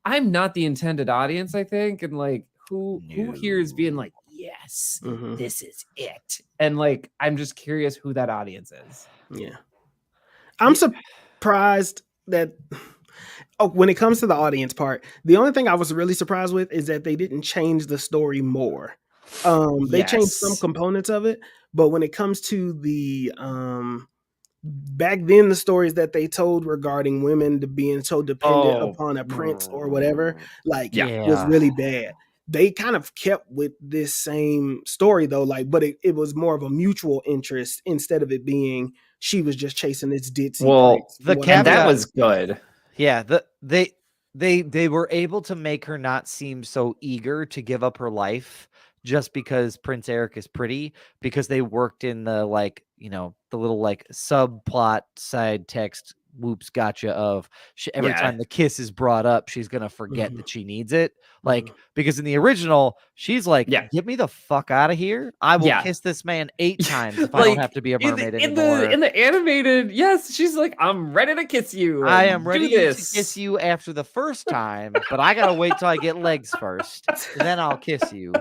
I'm not the intended audience, I think. And like, who here is being like, yes, this is it. And like, I'm just curious who that audience is.
Yeah. I'm surprised that when it comes to the audience part, the only thing I was really surprised with is that they didn't change the story more. They changed some components of it, but when it comes to the back then the stories that they told regarding women to being so dependent
Oh,
upon a prince or whatever, like
yeah.
was really bad. They kind of kept with this same story though, like, but it was more of a mutual interest instead of it being she was just chasing this ditzy
Well,
prince.
the
and that
caveat-
was good.
Yeah, they were able to make her not seem so eager to give up her life just because Prince Eric is pretty, because they worked in the, like, you know, the little like subplot side text whoops gotcha of every
Yeah.
time the kiss is brought up, she's gonna forget
Mhm.
that she needs it. Like, because in the original, she's like,
Yeah.
get me the fuck out of here. I will
Yeah.
kiss this man 8 times if I don't have to be a mermaid anymore.
In the animated, yes, she's like, I'm ready to kiss you.
I
and
am
do
ready to
this.
kiss you after the first time, but I gotta wait till I get legs first, and then I'll kiss you.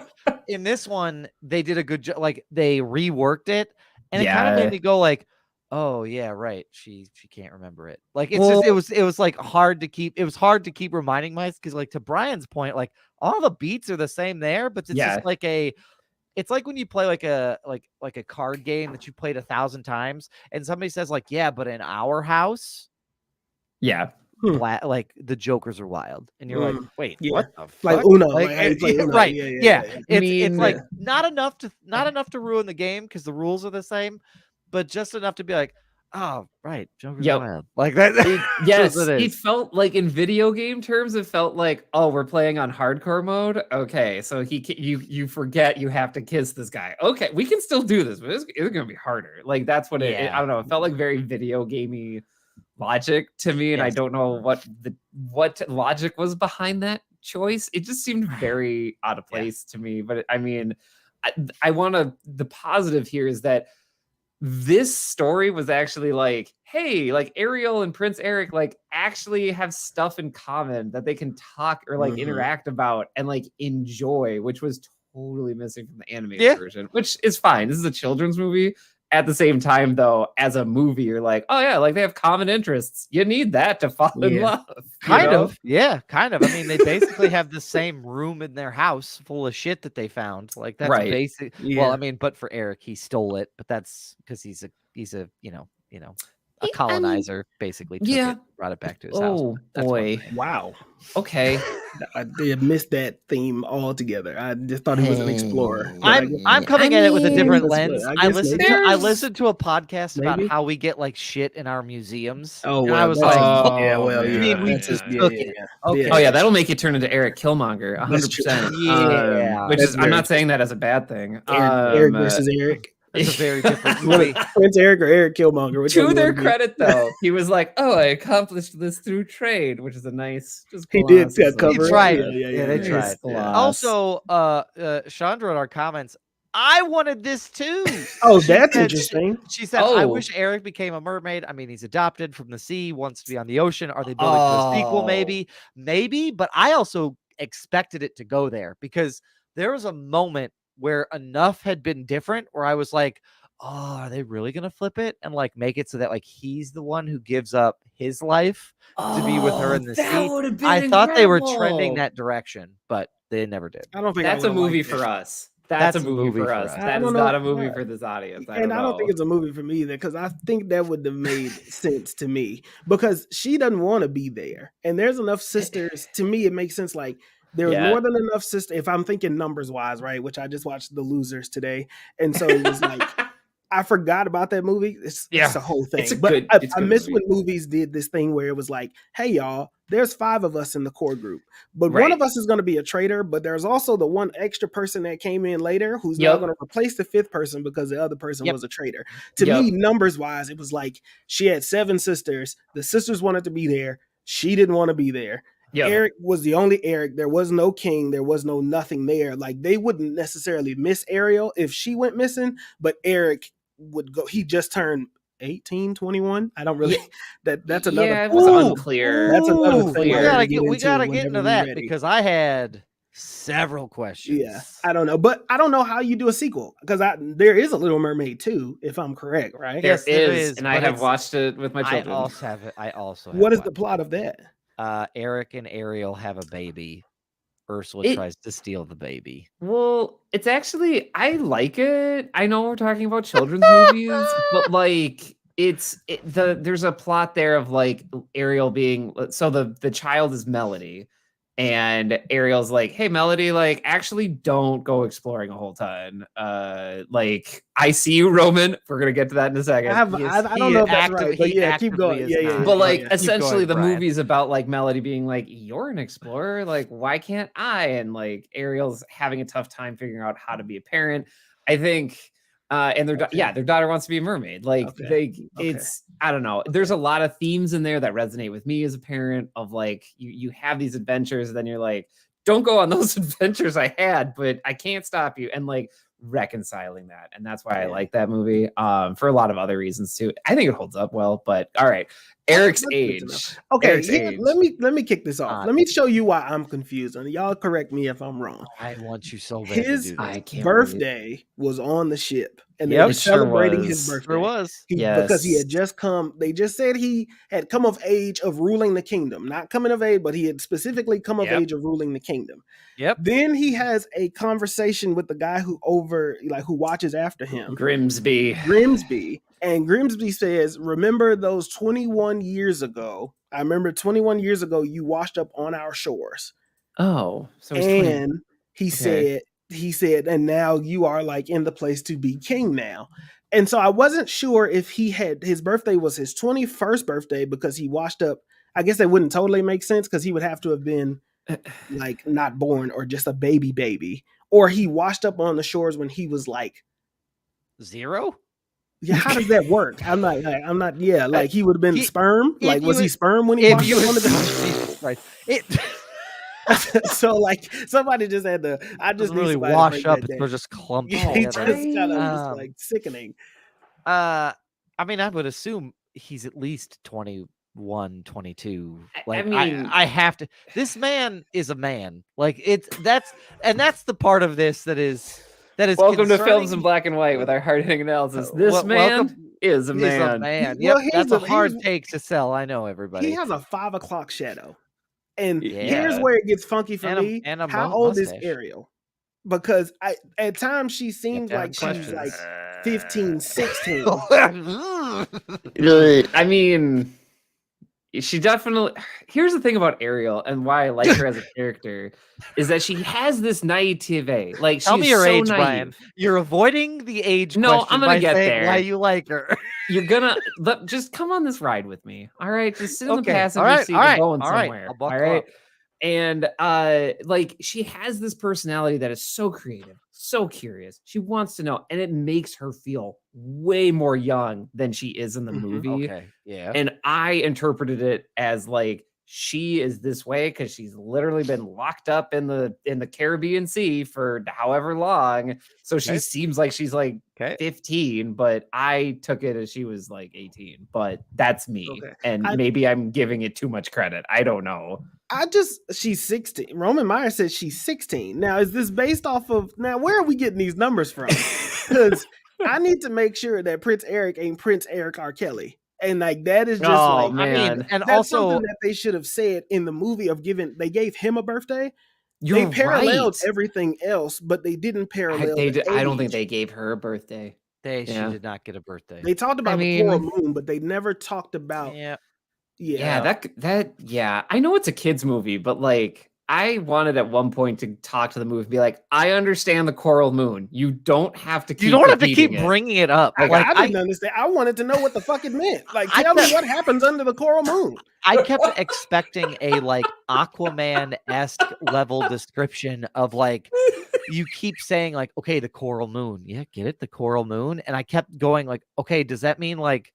In this one, they did a good job. Like, they reworked it, and it kind of made
Yeah.
me go like, "Oh yeah, right. She can't remember it." Like, it's
Well,
just it was like hard to keep. It was hard to keep reminding myself, because, like, to Brian's point, like, all the beats are the same there, but it's
Yeah.
just like it's like when you play like a card game that you played 1,000 times, and somebody says like, "Yeah, but in our house."
Yeah.
Like, the jokers are wild, and you're like, wait,
Yeah.
what the
Like
fuck?
Uno,
Like,
like how you play Uno.
right, yeah.
Yeah.
It's like
mean-
not enough to ruin the game because the rules are the same, but just enough to be like, oh right, jokers are
Yep.
wild, like that.
Yes,
it
it
is.
felt like in video game terms, it felt like, oh, we're playing on hardcore mode. Okay, so you forget you have to kiss this guy. Okay, we can still do this, but it's gonna be harder. Like, that's what I
Yeah.
don't know. It felt like very video gamey logic to me, and I
Yes.
don't know what logic was behind that choice. It just seemed very out of
Yeah.
place to me. But I mean, I want to. The positive here is that this story was actually like, hey, like Ariel and Prince Eric like actually have stuff in common that they can talk or like interact about and like enjoy, which was totally missing from the animated version, which is fine. This is a children's movie. At the same time, though, as a movie, you're like, oh yeah, like they have common interests. You need that to fall in love.
Kind of. Yeah, kind of. I mean, they basically have the same room in their house full of shit that they found. Like, that's
Right.
basic.
Yeah.
Well, I mean, but for Eric, he stole it, but that's because he's a a colonizer, basically took it, brought it back to his house.
Oh
That's
boy.
Wow.
Okay.
I did miss that theme altogether. I just thought he was an explorer. but I guess-
I'm coming at it with a different
that's
lens.
what-
I
guess
listened
maybe-
to I
There's-
listened to a podcast about
Maybe.
how we get like shit in our museums.
Oh
and
well,
I was
that's-
like,
yeah, well,
man.
yeah.
I mean, we
that's
just
yeah,
took
yeah,
it.
yeah.
Okay.
Oh yeah, that'll make you turn into Eric Killmonger,
That's true.
100%.
Yeah.
Which
That's
is, I'm
very
not saying that as a bad thing.
Eric versus Eric.
It's a very different movie.
Prince Eric or Eric Killmonger? Which one
To
you
their
wanna be?
credit, though, he was like, "Oh, I accomplished this through trade," which is a nice. Just
He did
gloss.
cover
He
it.
tried.
Yeah,
they
Nice
tried.
gloss.
Also, Chandra in our comments, I wanted this too.
Oh,
She
that's
said-
interesting.
She said, I
Oh.
wish Eric became a mermaid. I mean, he's adopted from the sea, wants to be on the ocean. Are they building to a sequel? Maybe. But I also expected it to go there because there was a moment where enough had been different where I was like, oh, are they really going to flip it and like make it so that like he's the one who gives up his life to be with her in the sea? I thought they were trending that direction, but they never did.
I don't think
That's
I
a
would've
liked
liked
for
it.
us. That's a movie for us.
I
That is
don't know.
not a movie for this audience.
And I don't think it's a movie for me either, because I think that would have made sense to me because she doesn't want to be there. And there's enough sisters. To me, it makes sense. Like there was
Yeah.
more than enough sisters. If I'm thinking numbers wise, right? Which I just watched The Losers today. And so it was like, I forgot about that movie. It's a whole thing.
It's a
but
good-
I,
it's a
I
good
miss
movie.
when movies did this thing where it was like, hey, y'all, there's 5 of us in the core group, but one
Right.
of us is going to be a traitor, but there's also the one extra person that came in later who's now
Yep.
going to replace the 5th person because the other person
Yep.
was a traitor. To
Yep.
me, numbers wise, it was like she had 7 sisters. The sisters wanted to be there. She didn't want to be there.
Yeah.
Eric was the only Eric. There was no king. There was no nothing there. Like they wouldn't necessarily miss Ariel if she went missing, but Eric would go. He just turned 18, 21. I don't really. That's another.
Yeah, it was
Ooh,
unclear.
That's another
Ooh,
thing
we
we're
gotta
gonna
get
get into
into
whenever
that
we're ready.
because I had several questions.
Yeah, I don't know, but I don't know how you do a sequel because there is a Little Mermaid 2, if I'm correct, right?
There
Yes, there
is,
is,
and I
but
have
it's-
watched it with my
I
children.
also have it.
What is
watched
the plot of that?
Eric and Ariel have a baby. Ursula
It-
tries to steal the baby.
Well, it's actually I like it. I know we're talking about children's movies, but like there's a plot there of like Ariel being so the child is Melody, and Ariel's like, hey Melody, like actually don't go exploring a whole ton. Like I see you, Roman. We're gonna get to that in a second.
I don't know if that's right, but yeah, keep going. Yeah.
But like essentially
going,
the
Brian.
movie's about like Melody being like, you're an explorer, like why can't I? And like Ariel's having a tough time figuring out how to be a parent. I think and their their daughter wants to be a mermaid. Like it's I don't know. There's a lot of themes in there that resonate with me as a parent of like you have these adventures and then you're like, don't go on those adventures I had, but I can't stop you. And like reconciling that. And that's why I like that movie. For a lot of other reasons too. I think it holds up well, but all right. Eric's age.
Okay,
Eric's age.
let me kick this off. Let me show you why I'm confused, and y'all correct me if I'm wrong.
I want you so bad.
His
to
birthday was on the ship, and they
Yep,
were
it
celebrating his birthday.
Sure was.
Because he had just come. They just said he had come of age of ruling the kingdom, not coming of age, but he had specifically come of age of ruling the kingdom.
Yep.
Then he has a conversation with the guy who watches after him,
Grimsby.
And Grimsby says, remember those 21 years ago? I remember 21 years ago you washed up on our shores.
Oh, so
and he said, and now you are like in the place to be king now. And so I wasn't sure if his birthday was his 21st birthday because he washed up. I guess that wouldn't totally make sense because he would have to have been like not born or just a baby, or he washed up on the shores when he was like
0.
Yeah, how does that work? I'm not. Yeah, like he would have been sperm. Like was he sperm when he washed up on the
right?
So like somebody just had to. I just
really wash up. It's just clumped
together.
together.
It's kind of just like sickening.
I mean, I would assume he's at least 21, 22. Like,
I mean,
I have to. This man is a man. Like that's the part of this that is.
Welcome to Films in Black and White with our hard-hitting analysis. This man is a man.
Yep, that's a hard take to sell. I know, everybody.
He has a 5 o'clock shadow. And here's where it gets funky for me. How old is Ariel? Because at times she seems like she's like 15, 16.
I mean, she definitely. Here's the thing about Ariel and why I like her as a character is that she has this naivete. Like,
tell me your age,
naive.
Brian. You're avoiding the age.
No, I'm gonna get there.
Why you like her?
You're gonna just come on this ride with me. All right, just sit in the passenger seat. We're going somewhere. All right. And like she has this personality that is so creative, so curious. She wants to know, and it makes her feel way more young than she is in the movie.
Okay. Yeah.
And I interpreted it as like she is this way because she's literally been locked up in the Caribbean Sea for however long. So she seems like she's like 15, but I took it as she was like 18. But that's me. And maybe I'm giving it too much credit. I don't know.
She's 16. Roman Meyer says she's 16. Now, is this based off of, where are we getting these numbers from? Because I need to make sure that Prince Eric ain't Prince Eric R. Kelly. And like, that is just
I mean,
and that's also something that they should have said in the movie they gave him a birthday. They paralleled everything else, but they didn't parallel.
I don't think they gave her a birthday.
She did not get a birthday.
They talked about the coral moon, but they never talked about.
I know it's a kids movie, but like I wanted at one point to talk to the movie and be like, I understand the coral moon. You don't have to keep
bringing it up.
Like, I didn't understand. I wanted to know what the fuck it meant. Like, tell me what happens under the coral moon.
I kept expecting a like Aquaman-esque level description of like, you keep saying like, okay, the coral moon. Yeah, get it? The coral moon. And I kept going like, okay, does that mean like,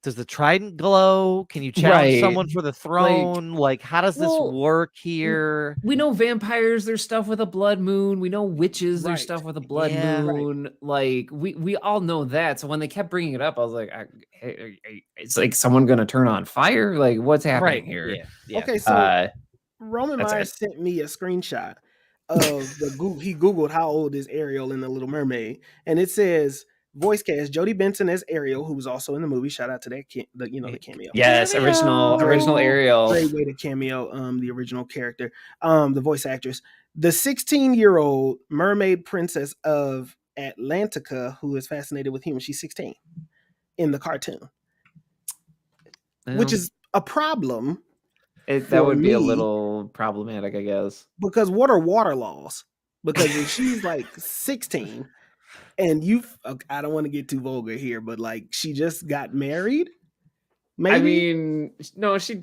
does the trident glow? Can you challenge someone for the throne? Like how does this work here?
We know vampires, there's stuff with a blood moon. We know witches, there's stuff with a blood moon. Like we all know that. So when they kept bringing it up, I was like, hey, it's like someone gonna turn on fire? Like what's happening here?
Yeah. Okay, so Roman Myers sent me a screenshot of he Googled how old is Ariel in The Little Mermaid, and it says voice cast Jodie Benson as Ariel, who was also in the movie. Shout out to that the cameo.
Yes, original Ariel.
Great way to cameo the original character, the voice actress. The 16-year-old mermaid princess of Atlantica who is fascinated with humans. She's 16. in the cartoon, which
Well,
is a problem
that
for
would be a
me
little problematic, I guess.
because what are water laws? Because if she's like 16 and I don't want to get too vulgar here, but like she just got married,
I
maybe.
mean, no, she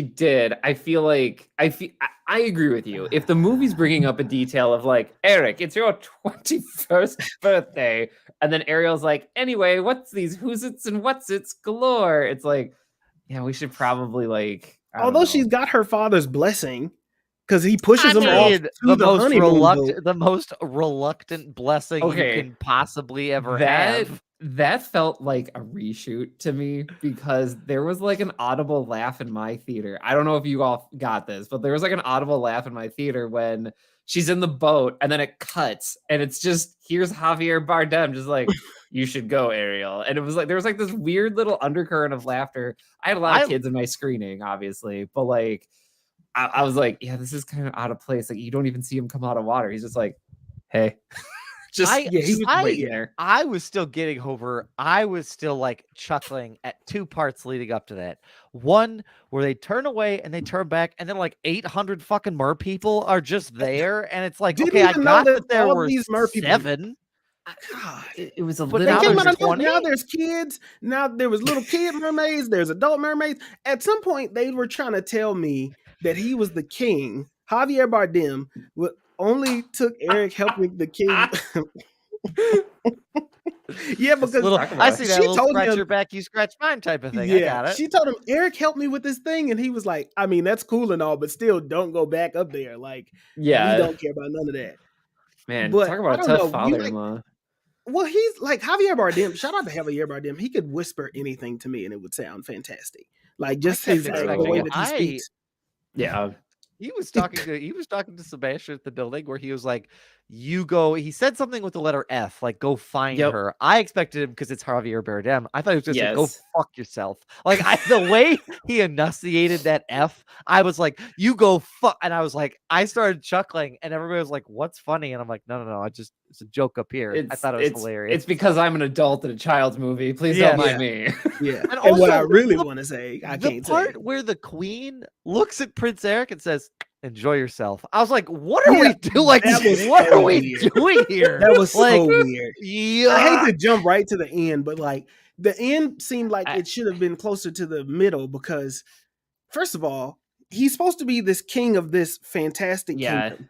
did. I feel like I agree with you. If the movie's bringing up a detail of like, Eric, it's your 21st birthday, and then Ariel's like, anyway, what's these who's its and what's its galore? It's like, yeah, we should probably like, I don't
Although
know.
she's got her father's blessing because he pushes
I
him off
mean,
to the honeymoon boat.
the most reluctant blessing you
Okay.
can possibly ever
That
have.
that felt like a reshoot to me because there was like an audible laugh in my theater. I don't know if you all got this, but there was like an audible laugh in my theater when she's in the boat and then it cuts and it's just here's Javier Bardem just like you should go, Ariel. And it was like there was like this weird little undercurrent of laughter. I had a lot of
I
kids in my screening, obviously, but like I was like, yeah, this is kind of out of place. Like you don't even see him come out of water. He's just like, hey. Just waiting there.
I was still getting over. I was still like chuckling at two parts leading up to that. One where they turn away and they turn back, and then like 800 fucking mer people are just there, and it's like,
Didn't
okay, I
even know
got
that
that there
all
were
these mer people.
7.
God.
It was a
But
They
little.
now
came
there's
out of
20?
now there's kids. Now there was little kid mermaids. There's adult mermaids. At some point, they were trying to tell me that he was the king. Javier Bardem only took Eric helping the king. Yeah, because
I see that
she
little
told
scratch
him,
your back, you scratch mine type of thing. I
yeah,
got it.
she told him, Eric, help me with this thing, and he was like, I mean, that's cool and all, but still, don't go back up there. Like, we don't care about none of that.
Man,
But
talk
I
about a
don't
tough
know.
father-in-law.
Well, he's like Javier Bardem. Shout out to Javier Bardem. He could whisper anything to me, and it would sound fantastic. Like just
kept
his like, the
expecting
way
it.
that he speaks.
Yeah.
He was talking to Sebastian at the building where he was like, you go, he said something with the letter F, like go find
Yep.
her. I expected him because it's Javier Bardem. I thought he was just like, go
Yes.
fuck yourself. Like the way he enunciated that F, I was like, you go fuck. And I was like, I started chuckling and everybody was like, what's funny? And I'm like, no, it's a joke up here. I thought it was hilarious.
It's because I'm an adult in a child's movie. Please
Yeah.
don't mind me.
Yeah.
And
And what
also,
I really want to say, I
the
can't
part
say.
where the queen looks at Prince Eric and says, enjoy yourself. I was like, what are we doing? Like,
that was
what
so
are we
weird.
doing here?
That was
like,
so weird.
Yeah.
I hate to jump right to the end, but like the end seemed like it should have been closer to the middle because, first of all, he's supposed to be this king of this fantastic kingdom.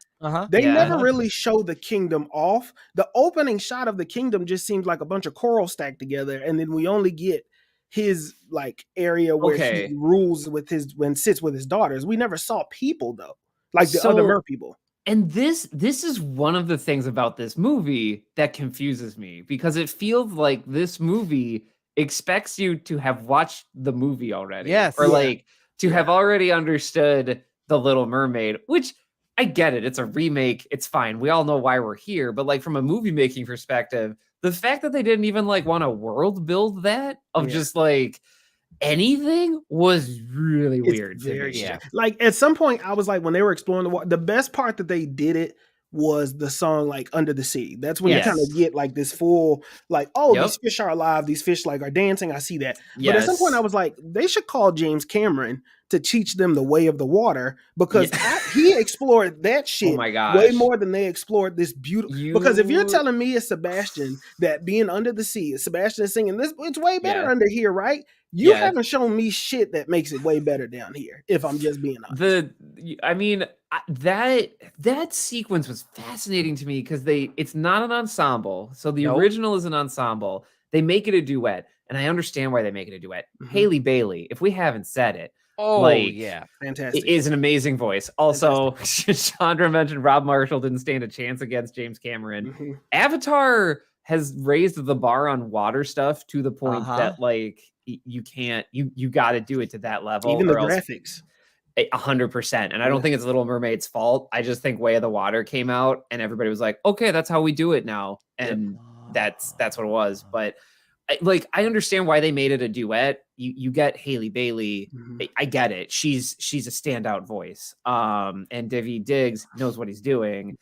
They never really show the kingdom off. The opening shot of the kingdom just seems like a bunch of coral stacked together, and then we only get his like area where he rules with sits with his daughters. We never saw people though, like the other mer people.
And this is one of the things about this movie that confuses me because it feels like this movie expects you to have watched the movie already.
Yes.
Or like to have already understood The Little Mermaid, which I get it. It's a remake. It's fine. We all know why we're here. But like from a movie making perspective, the fact that they didn't even like want to world build that of just like anything was really weird.
Very strange. Like at some point, I was like, when they were exploring the water, the best part that they did it was the song like Under the Sea. That's when you kind of get like this full like, oh, these fish are alive, these fish like are dancing. I see that. But at some point I was like, they should call James Cameron to teach them the way of the water because he explored that shit way more than they explored this beautiful. Because if you're telling me as Sebastian that being under the sea, Sebastian is singing this, it's way better under here, right? You haven't shown me shit that makes it way better down here. If I'm just being honest,
that sequence was fascinating to me because it's not an ensemble. So the original is an ensemble. They make it a duet, and I understand why they make it a duet. Haley Bailey, if we haven't said it,
fantastic,
is an amazing voice. Also, Chandra mentioned Rob Marshall didn't stand a chance against James Cameron. Avatar has raised the bar on water stuff to the point that like you can't you got to do it to that level.
Even the graphics.
100%. And I don't think it's Little Mermaid's fault. I just think Way of the Water came out and everybody was like, okay, that's how we do it now. And that's what it was. But I understand why they made it a duet. You get Haley Bailey. I get it. She's a standout voice. And Daveed Diggs knows what he's doing.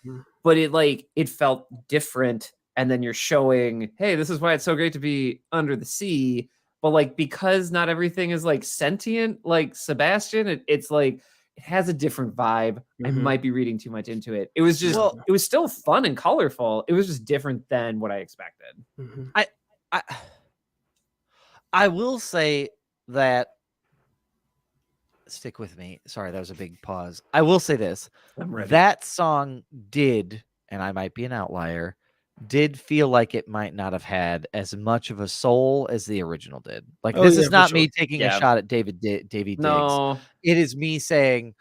But it felt different. And then you're showing, hey, this is why it's so great to be under the sea. but like because not everything is like sentient, like Sebastian, it's like it has a different vibe. I might be reading too much into it. It was just
Well-
it was still fun and colorful. It was just different than what I expected.
I will say that, stick with me. Sorry, that was a big pause. I will say this.
I'm ready.
That song did, and I might be an outlier, did feel like it might not have had as much of a soul as the original did. Like,
Oh,
this
yeah,
is
for
not
sure.
me taking a
Yeah.
shot at Davy Diggs.
No.
It is me saying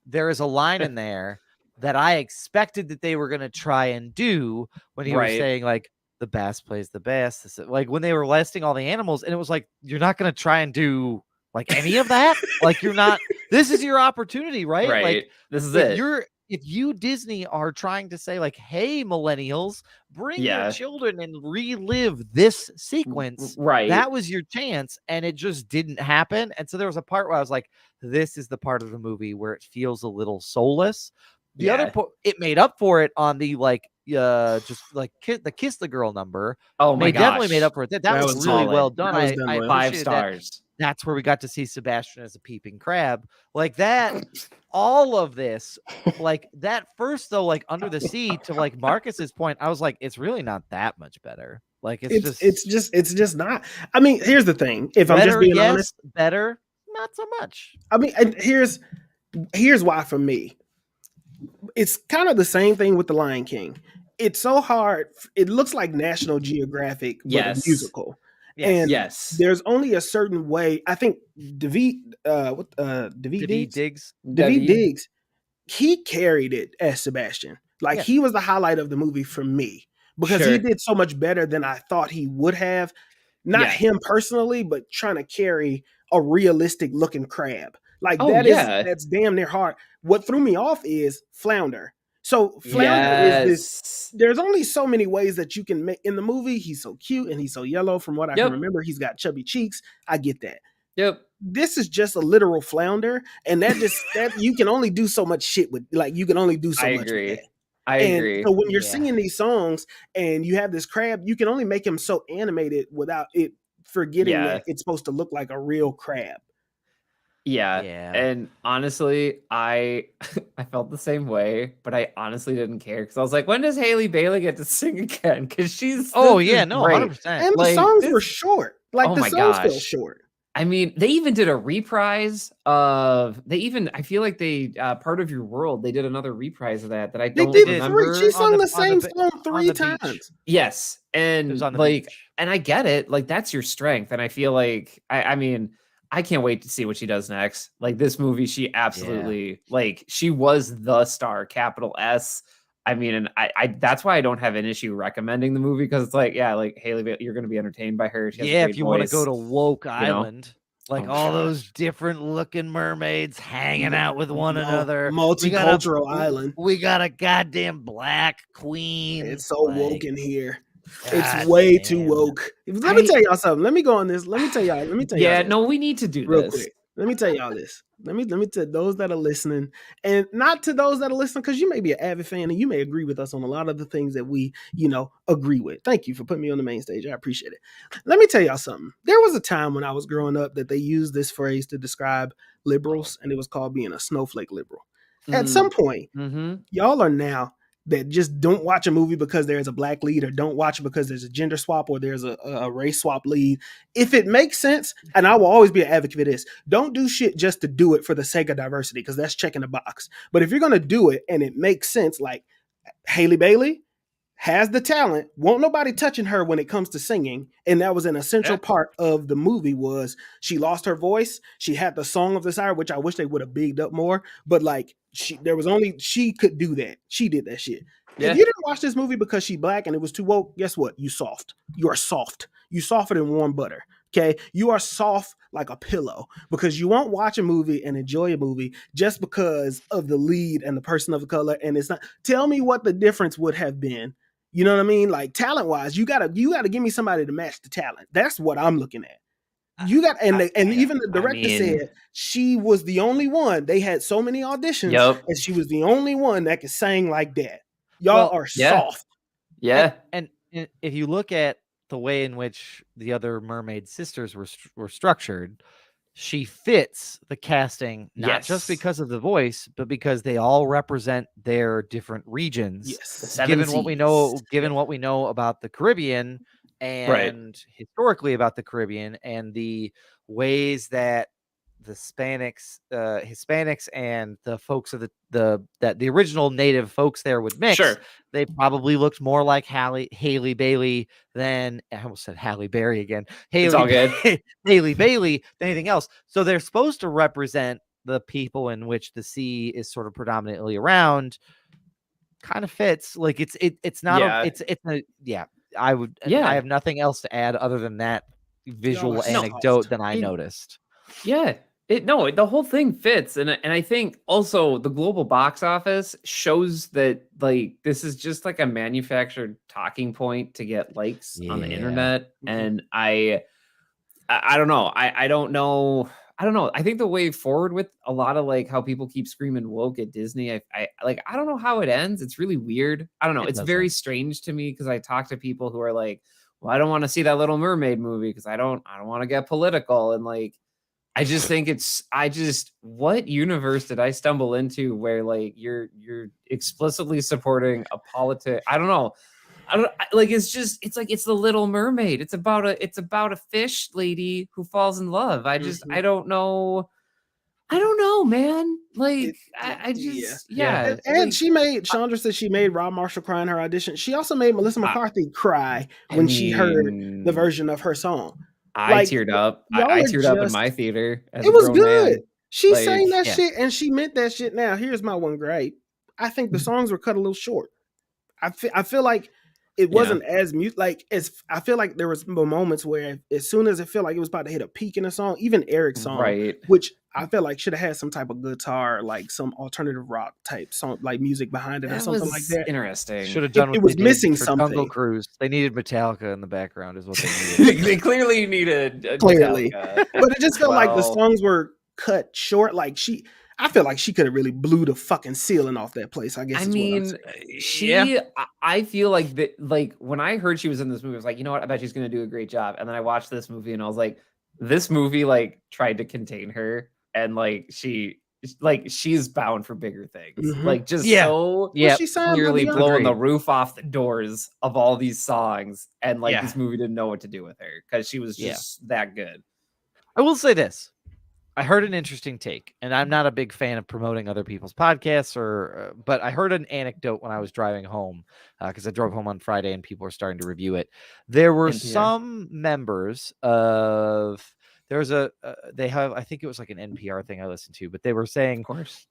there is a line in there that I expected that they were going to try and do when he was
Right.
saying, like, the bass plays the bass. This is- Like, when they were listing all the animals, and it was like, you're not going to try and do like any of that. Like, you're not. This is your opportunity, right?
Right.
Like,
This is
if
it.
if you Disney are trying to say, like, hey, millennials, bring your
Yeah.
children and relive this sequence,
Right.
that was your chance, and it just didn't happen. And so there was a part where I was like, this is the part of the movie where it feels a little soulless. The other
Yeah.
part, it made up for it on the like just like the kiss the girl number.
Oh my
Definitely
gosh.
made up for it. That
That
was
was
really
solid.
well done.
That was
I
done well.
Five
appreciated that.
stars.
That's where we got to see Sebastian as a peeping crab. Like that, all of this, like that first though, like Under the Sea, to like Marcus's point, I was like, it's really not that much better. Like
It's just not. I mean, here's the thing. If I'm just
better,
being
yes,
honest,
better, not so much.
I mean, and here's why for me. It's kind of the same thing with The Lion King. It's so hard. It looks like National Geographic, but
Yes.
a musical.
Yes.
And
Yes.
there's only a certain way. I think David
David
Diggs,
David.
he carried it as Sebastian. Like
Yeah.
he was the highlight of the movie for me because he
Sure.
did so much better than I thought he would have. Not
Yeah.
him personally, but trying to carry a realistic looking crab. Like
Oh, yeah.
that's damn near hard. What threw me off is Flounder. So Flounder is this.
Yes.
There's only so many ways that you can make in the movie. He's so cute and he's so yellow. From what I
Yep.
can remember, he's got chubby cheeks. I get that.
Yep.
This is just a literal flounder, and that just that you can only do so much shit with. Like you can only do so
I
much
agree.
with that.
I
And
agree.
so when you're
Yeah.
singing these songs and you have this crab, you can only make him so animated without it forgetting
Yeah.
that it's supposed to look like a real crab.
Yeah.
Yeah.
And honestly, I I felt the same way, but I honestly didn't care because I was like, when does Haley Bailey get to sing again? Because she's
Oh
this
yeah,
is
no,
great.
100%.
And the
Like,
songs
this-
were short. Like
Oh
the
my
songs felt
gosh.
short.
I mean, they even did a reprise of I feel like they Part of Your World, they did another reprise of that I
They
don't
did
remember.
three. She sung the same song
on
three
the beach.
times.
Yes.
It
And
was on the
like
beach.
and I get it. Like that's your strength. And I feel like I mean, I can't wait to see what she does next. Like this movie, she absolutely like she was the star, capital S. I mean, and I that's why I don't have an issue recommending the movie because it's like, yeah, like Haley Bailey, you're gonna be entertained by her. She has a
Yeah,
great
if you want to go
voice.
to Woke
know?
Island, like
Oh,
all those
gosh.
different looking mermaids hanging out with one
Mul-
another.
multicultural island.
We got a goddamn black queen.
It's so
like,
woke in here.
God
It's way too
damn.
woke. Let me tell y'all something. Let me go on this. Let me tell y'all.
Yeah,
this
no, we need to do
real
this.
quick. Let me tell y'all this. Let me tell those that are listening, and not to those that are listening, because you may be an avid fan and you may agree with us on a lot of the things that we, agree with. Thank you for putting me on the main stage. I appreciate it. Let me tell y'all something. There was a time when I was growing up that they used this phrase to describe liberals, and it was called being a snowflake liberal. At some point,
Mm-hmm.
y'all are now that just don't watch a movie because there's a black lead, or don't watch it because there's a gender swap or there's a race swap lead. If it makes sense, and I will always be an advocate for this, don't do shit just to do it for the sake of diversity, because that's checking a box. But if you're going to do it and it makes sense, like Haley Bailey has the talent, won't nobody touching her when it comes to singing, and that was an essential part of the movie. Was she lost her voice, she had the song of desire, which I wish they would have bigged up more, but like she could do that. She did that shit.
Yeah.
If you didn't watch this movie because she black and it was too woke, guess what? You soft. You are soft. You softer than warm butter. Okay, you are soft like a pillow, because you won't watch a movie and enjoy a movie just because of the lead and the person of color. And it's not. Tell me what the difference would have been. You know what I mean? Like talent wise, you gotta give me somebody to match the talent. That's what I'm looking at. You got and even the director said she was the only one. They had so many auditions,
Yep.
and she was the only one that could sing like that. Y'all are
yeah.
soft.
Yeah.
And if you look at the way in which the other mermaid sisters were structured, she fits the casting not just
Yes.
because of the voice, but because they all represent their different regions.
The
Yes.
seven
Given what we
seas.
know, given
Yep.
what we know about the Caribbean
Right.
and historically about the Caribbean and the ways that the Hispanics and the folks of the original native folks there would mix,
Sure.
they probably looked more like Haley Bailey than I almost said Halle Berry again.
It's all good.
Haley Bailey than anything else. So they're supposed to represent the people in which the sea is sort of predominantly around. Kind of fits. Like it's not
Yeah.
it's a yeah. I would
Yeah.
I have nothing else to add other than that visual
Y'all are
anecdote
soft.
that I noticed.
Yeah. The whole thing fits. And I think also the global box office shows that like this is just like a manufactured talking point to get likes on the
Yeah.
internet.
Mhm.
And I don't know. I don't know. I don't know. I think the way forward with a lot of like how people keep screaming woke at Disney, I don't know how it ends. It's really weird. I don't know.
It
It's very
doesn't.
strange to me because I talk to people who are like, well, I don't want to see that Little Mermaid movie because I don't want to get political. And like I just think what universe did I stumble into where like you're explicitly supporting a politic? I don't know. It's like it's the Little Mermaid. It's about a fish lady who falls in love.
Mhm.
I don't know. I don't know, man. Like I
Yeah.
just yeah.
And
Like,
she made Chandra said she made Rob Marshall cry in her audition. She also made Melissa McCarthy cry
I
when she heard the
mean,
version of her song.
I
Like
teared up.
y'all
I
are
teared up in
just
my theater as
it
a
was
grown
good.
man.
She
Like,
sang that
yeah.
shit and she meant that shit. Now, here's my one gripe. I think the songs were cut a little short. I feel like it
Yeah.
wasn't as like as I feel like there was moments where as soon as it felt like it was about to hit a peak in a song, even Eric's song,
right.
which I feel like should have had some type of guitar, like some alternative rock type song, like music behind it or
That
something
was
like that.
interesting.
Should have done
It
what
was
they
missing
did for Jungle
something.
Cruise. They needed Metallica in the background, is what they needed.
They clearly needed
Clearly.
Metallica.
But it just felt like the
Well-
songs were cut short. Like I feel like she could have really blew the fucking ceiling off that place, I guess.
I
Is what I'm
mean,
saying.
I feel like that. Like when I heard she was in this movie, I was like, you know what? I bet she's gonna do a great job. And then I watched this movie, and I was like, this movie like tried to contain her, and like she's bound for bigger things.
Mhm.
Like just
Yeah.
so
Yeah.
She signed
clearly
Beyonce.
blowing the
Agreed.
roof off the doors of all these songs, and like
Yeah.
this movie didn't know what to do with her because she was just that good.
I will say this. I heard an interesting take, and I'm not a big fan of promoting other people's podcasts, but I heard an anecdote when I was driving home because I drove home on Friday and people were starting to review it. There were
NPR.
some members of I think it was like an NPR thing I listened to, but they were saying
Of course.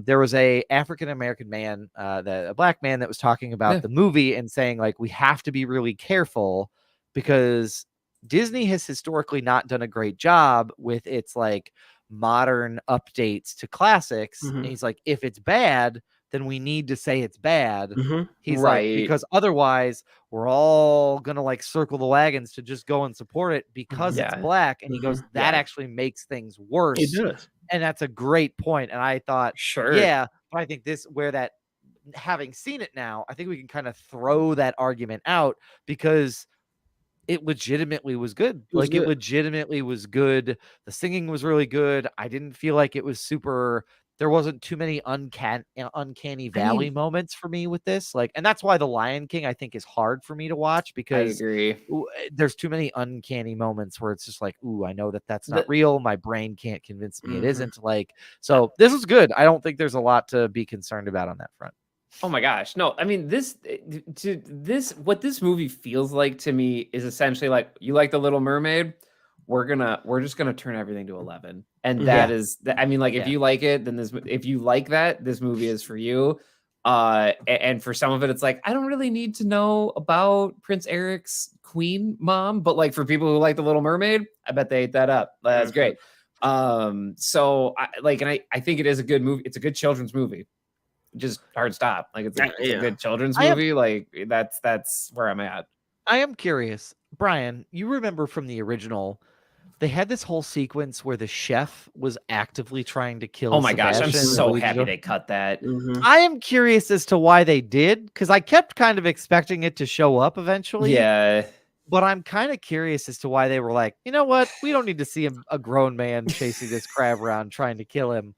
there was a African American man, a black man that was talking about the movie and saying like we have to be really careful because Disney has historically not done a great job with its like modern updates to classics.
Mhm.
And he's like, if it's bad, then we need to say it's bad.
Mhm.
He's
Right.
like, because otherwise we're all gonna like circle the wagons to just go and support it because it's
Yeah.
black. And he goes,
Mhm.
that
Yeah.
actually makes things worse.
It does.
And that's a great point. And I thought,
Sure.
yeah, but I think having seen it now, I think we can kind of throw that argument out because it legitimately was good.
was
It
good.
legitimately was good. The singing was really good. I didn't feel like it was super. There wasn't too many uncanny valley moments for me with this. Like, and that's why The Lion King I think is hard for me to watch
I
because
agree.
there's too many uncanny moments where it's just like, ooh, I know that's
The-
not real. My brain can't convince me it
Mhm.
isn't. Like, so this was good. I don't think there's a lot to be concerned about on that front.
Oh my gosh. No, I mean what this movie feels like to me is essentially like you like the Little Mermaid, we're just gonna turn everything to 11. And that is I mean, like if you like it, then if you like that, this movie is for you. And for some of it, it's like, I don't really need to know about Prince Eric's queen mom, but like for people who like the Little Mermaid, I bet they ate that up. That's great. So I think it is a good movie. It's a good children's movie. Just hard stop. Like it's a good children's movie. Like that's where I'm at.
I am curious, Brian, you remember from the original, they had this whole sequence where the chef was actively trying to kill
Oh my gosh, I'm
Sebastian
so
and
happy
Luigi.
they cut that.
Mhm.
I am curious as to why they did, because I kept kind of expecting it to show up eventually.
Yeah.
But I'm kind of curious as to why they were like, you know what? We don't need to see a grown man chasing this crab around trying to kill him.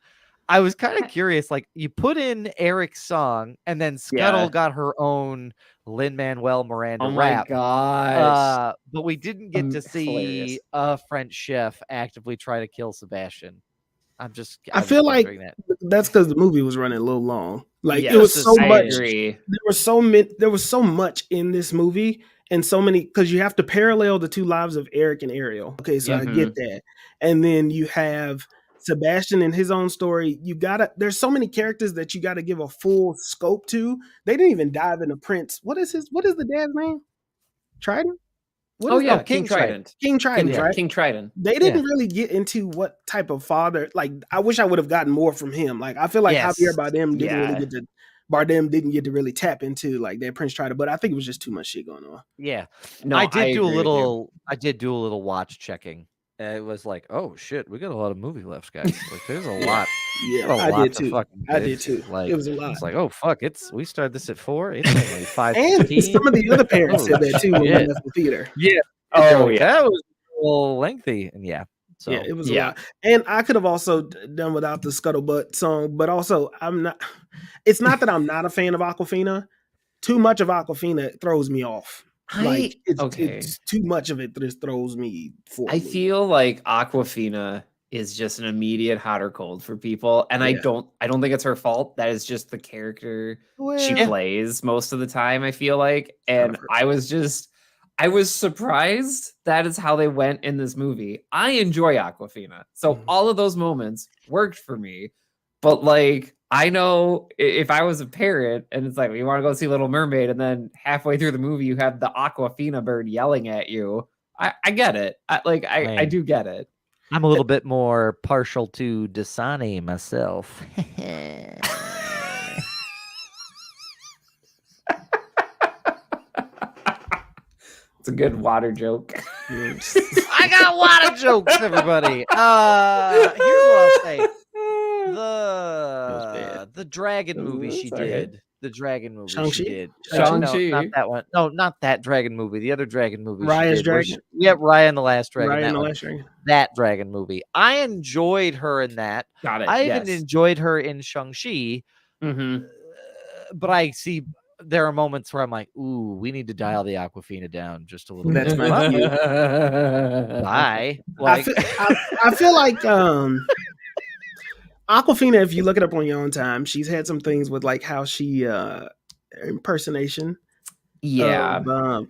I was kind of curious. Like, you put in Eric's song, and then Scuttle got her own Lin-Manuel Miranda
Oh my
rap.
gosh.
But we didn't get to see
Hilarious.
a French chef actively try to kill Sebastian.
I feel like
that.
that's because the movie was running a little long. Like
Yes,
it was so
I
much.
agree.
There was so much in this movie, and so many because you have to parallel the two lives of Eric and Ariel. Okay, so I get that, and then you have Sebastian and his own story. There's so many characters that you gotta give a full scope to. They didn't even dive into Prince. What is the dad's name? Trident?
King Trident.
King Trident, right?
King Trident.
They didn't really get into what type of father. Like, I wish I would have gotten more from him. Like, I feel like Javier Bardem didn't get to really tap into like that Prince Trident. But I think it was just too much shit going on.
Yeah,
no,
I did do a little watch checking. It was like, oh shit, we got a lot of movie left, guys. Like, there's a lot.
Yeah, I did too.
Like,
it was a lot.
It's like, oh fuck, we started this at 4. It's only 5.
And some of the other parents said that too when we left the theater.
Yeah.
Oh yeah,
that was a little lengthy, and so
it was a lot. And I could have also done without the Scuttlebutt song, but also I'm not. It's not that I'm not a fan of Aquafina. Too much of Aquafina throws me off. It's too much of it that just throws me forward.
I feel like Aquafina is just an immediate hot or cold for people, and I don't think it's her fault. That is just the character she plays most of the time, I feel like. And I was surprised that is how they went in this movie. I enjoy Aquafina, so all of those moments worked for me. But like, I know if I was a parent and it's like, you want to go see Little Mermaid, and then halfway through the movie you have the Aquafina bird yelling at you, I get it. I do get it.
I'm a little bit more partial to Dasani myself.
It's a good water joke.
I got water jokes, everybody. Here's what I'll say. The dragon movie she did. The dragon movie she did.
Shang-Chi.
No, not that one. No, not that dragon movie. The other dragon movie.
Raya's Dragon.
Raya and the Last Dragon.
Raya and the Last Dragon.
That dragon movie. I enjoyed her in that.
Got it.
I even enjoyed her in Shang-Chi. But I see there are moments where I'm like, ooh, we need to dial the Aquafina down just a little bit.
That's my view.
Bye.
Like, I feel like Aquafina, if you look it up on your own time, she's had some things with like how she impersonation.
Yeah.
I'm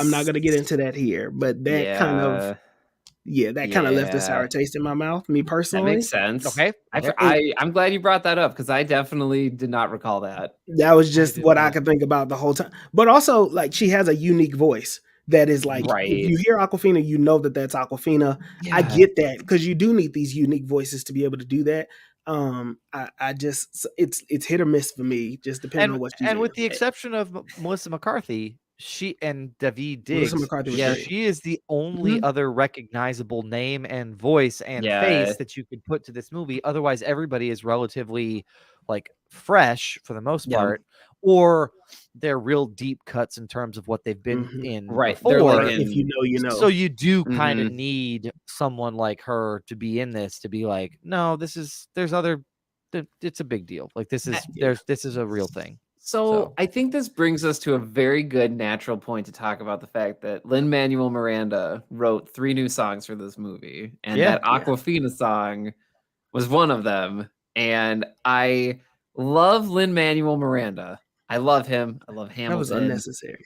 not gonna get into that here, but that kind of left a sour taste in my mouth, me personally.
That makes sense.
Okay.
I'm glad you brought that up because I definitely did not recall that.
That was just what I could think about the whole time. But also, like, she has a unique voice that is like, if you hear Aquafina, you know that's Aquafina. Yeah. I get that because you do need these unique voices to be able to do that. I just it's hit or miss for me, just depending on what she's in.
With the exception of Melissa McCarthy, she and David Diggs, she is the only other recognizable name and voice and face that you could put to this movie. Otherwise, everybody is relatively like fresh for the most part, or they're real deep cuts in terms of what they've been in.
Right.
Before.
They're like
if you know, you know.
So you do kind of need someone like her to be in this to be like, no, it's a big deal. Like this is a real thing.
So I think this brings us to a very good natural point to talk about the fact that Lin-Manuel Miranda wrote 3 new songs for this movie, and that Aquafina song was one of them. And I love Lin-Manuel Miranda. I love him. I love Hamilton.
That was unnecessary.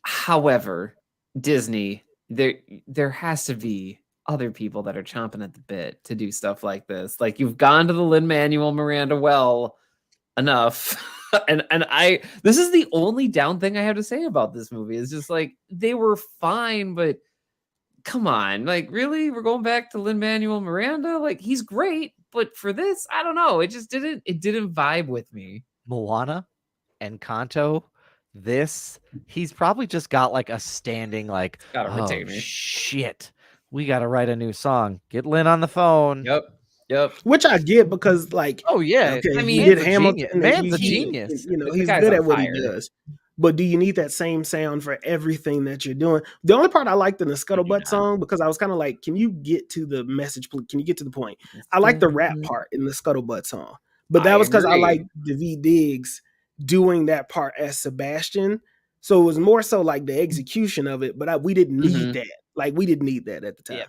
However, Disney, there has to be other people that are chomping at the bit to do stuff like this. Like, you've gone to the Lin-Manuel Miranda well enough. and this is the only down thing I have to say about this movie. It's just like, they were fine, but come on, like, really? We're going back to Lin-Manuel Miranda? Like, he's great, but for this, I don't know. It just didn't vibe with me.
Moana and Kanto, he's probably just got like a standing like, oh shit, we gotta write a new song. Get Lin on the phone.
Yep.
Which I get because, like,
oh yeah,
okay,
I mean,
he did Hamilton.
Man's a genius.
You know, he's good at what he does. But do you need that same sound for everything that you're doing? The only part I liked in the Scuttlebutt song, because I was kind of like, can you get to the message? Can you get to the point? I like the rap part in the Scuttlebutt song, but that was because I like Daveed Diggs doing that part as Sebastian. So it was more so like the execution of it, but we didn't need that. Like we didn't need that at the time.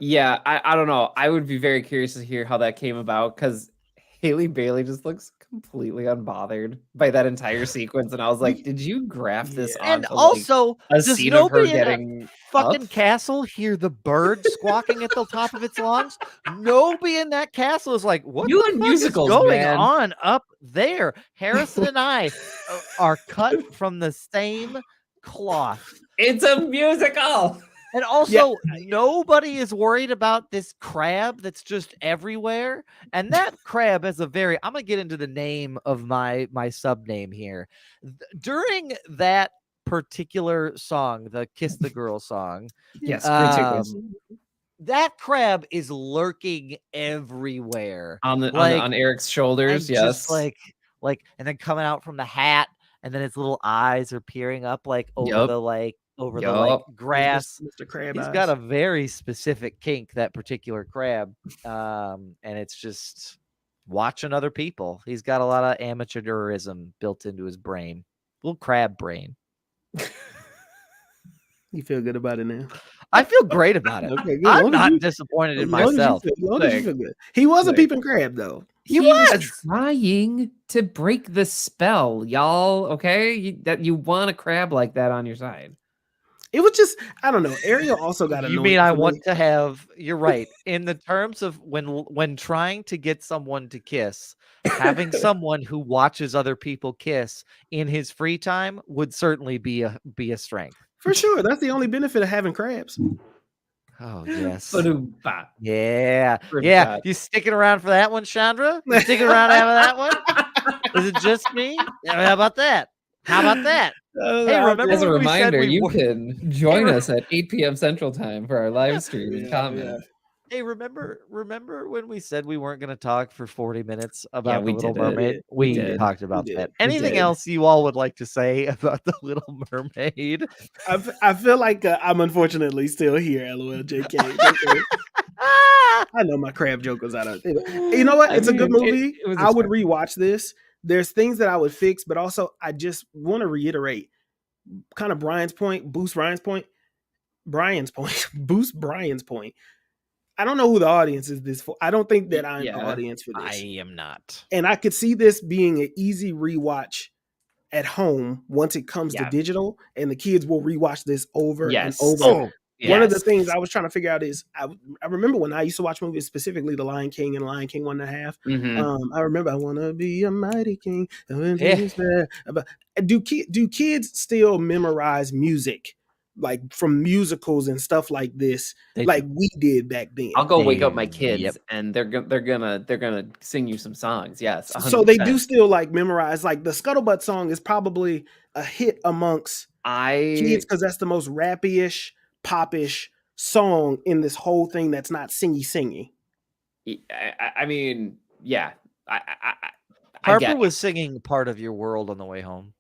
Yeah. I don't know. I would be very curious to hear how that came about because Haley Bailey just looks completely unbothered by that entire sequence, and I was like, "Did you graph this on?"
And also,
a
does
scene of her
nobody in that
getting
fucking
up?
castle hear the bird squawking at the top of its lungs? Nobody in that castle is like, what
You
the
and
fuck
musicals,
is going
man.
on up there? Harrison and I are cut from the same cloth.
It's a musical.
And also, nobody is worried about this crab that's just everywhere. And that crab has a very, I'm going to get into the name of my sub name here. During that particular song, the Kiss the Girl song.
Yes, great sequence.
That crab is lurking everywhere.
On Eric's shoulders, yes.
Just like, and then coming out from the hat, and then its little eyes are peering up like over the grass.
Mr. Crab
He's
eyes.
got a very specific kink, that particular crab. And it's just watching other people. He's got a lot of amateurism built into his brain. Little crab brain.
You feel good about it now?
I feel great about it.
Okay, good.
I'm not disappointed in myself.
Long as you feel good. He was a peeping crab, though.
He was trying to break the spell, y'all. Okay, that you want a crab like that on your side.
It was just, I don't know. Ariel also got annoying.
You mean I want to have? You're right. In the terms of when trying to get someone to kiss, having someone who watches other people kiss in his free time would certainly be a strength.
For sure. That's the only benefit of having crabs.
Oh, yes.
Yeah.
Yeah. You sticking around for that one, Chandra? You sticking around having that one? Is it just me? How about that? Hey, remember
as a reminder, you can join us at 8 p.m. Central Time for our live stream and comment.
Yeah.
Hey, remember when we said we weren't going to talk for 40 minutes about the Little
did
Mermaid? We talked about that. Anything
did.
else you all would like to say about the Little Mermaid?
I feel like I'm unfortunately still here, LOL JK. I know my crab joke was out of it. You know what? It's a good movie. I would rewatch this. There's things that I would fix, but also I just want to reiterate kind of boost Brian's point. I don't know who the audience is this for. I don't think that I'm the audience for this.
I am not.
And I could see this being an easy rewatch at home once it comes to digital, and the kids will rewatch this over and over. One of the things I was trying to figure out is I remember when I used to watch movies, specifically The Lion King and Lion King 1.5. I remember I want to be a mighty king. Do kids still memorize music? Like from musicals and stuff like this, like we did back then.
I'll go wake up my kids, and they're gonna sing you some songs. Yes, 100%.
So they do still like memorize. Like the Scuttlebutt song is probably a hit amongst kids because that's the most rappy-ish, pop-ish song in this whole thing that's not singy.
I mean, yeah.
Harper was singing "Part of Your World" on the way home.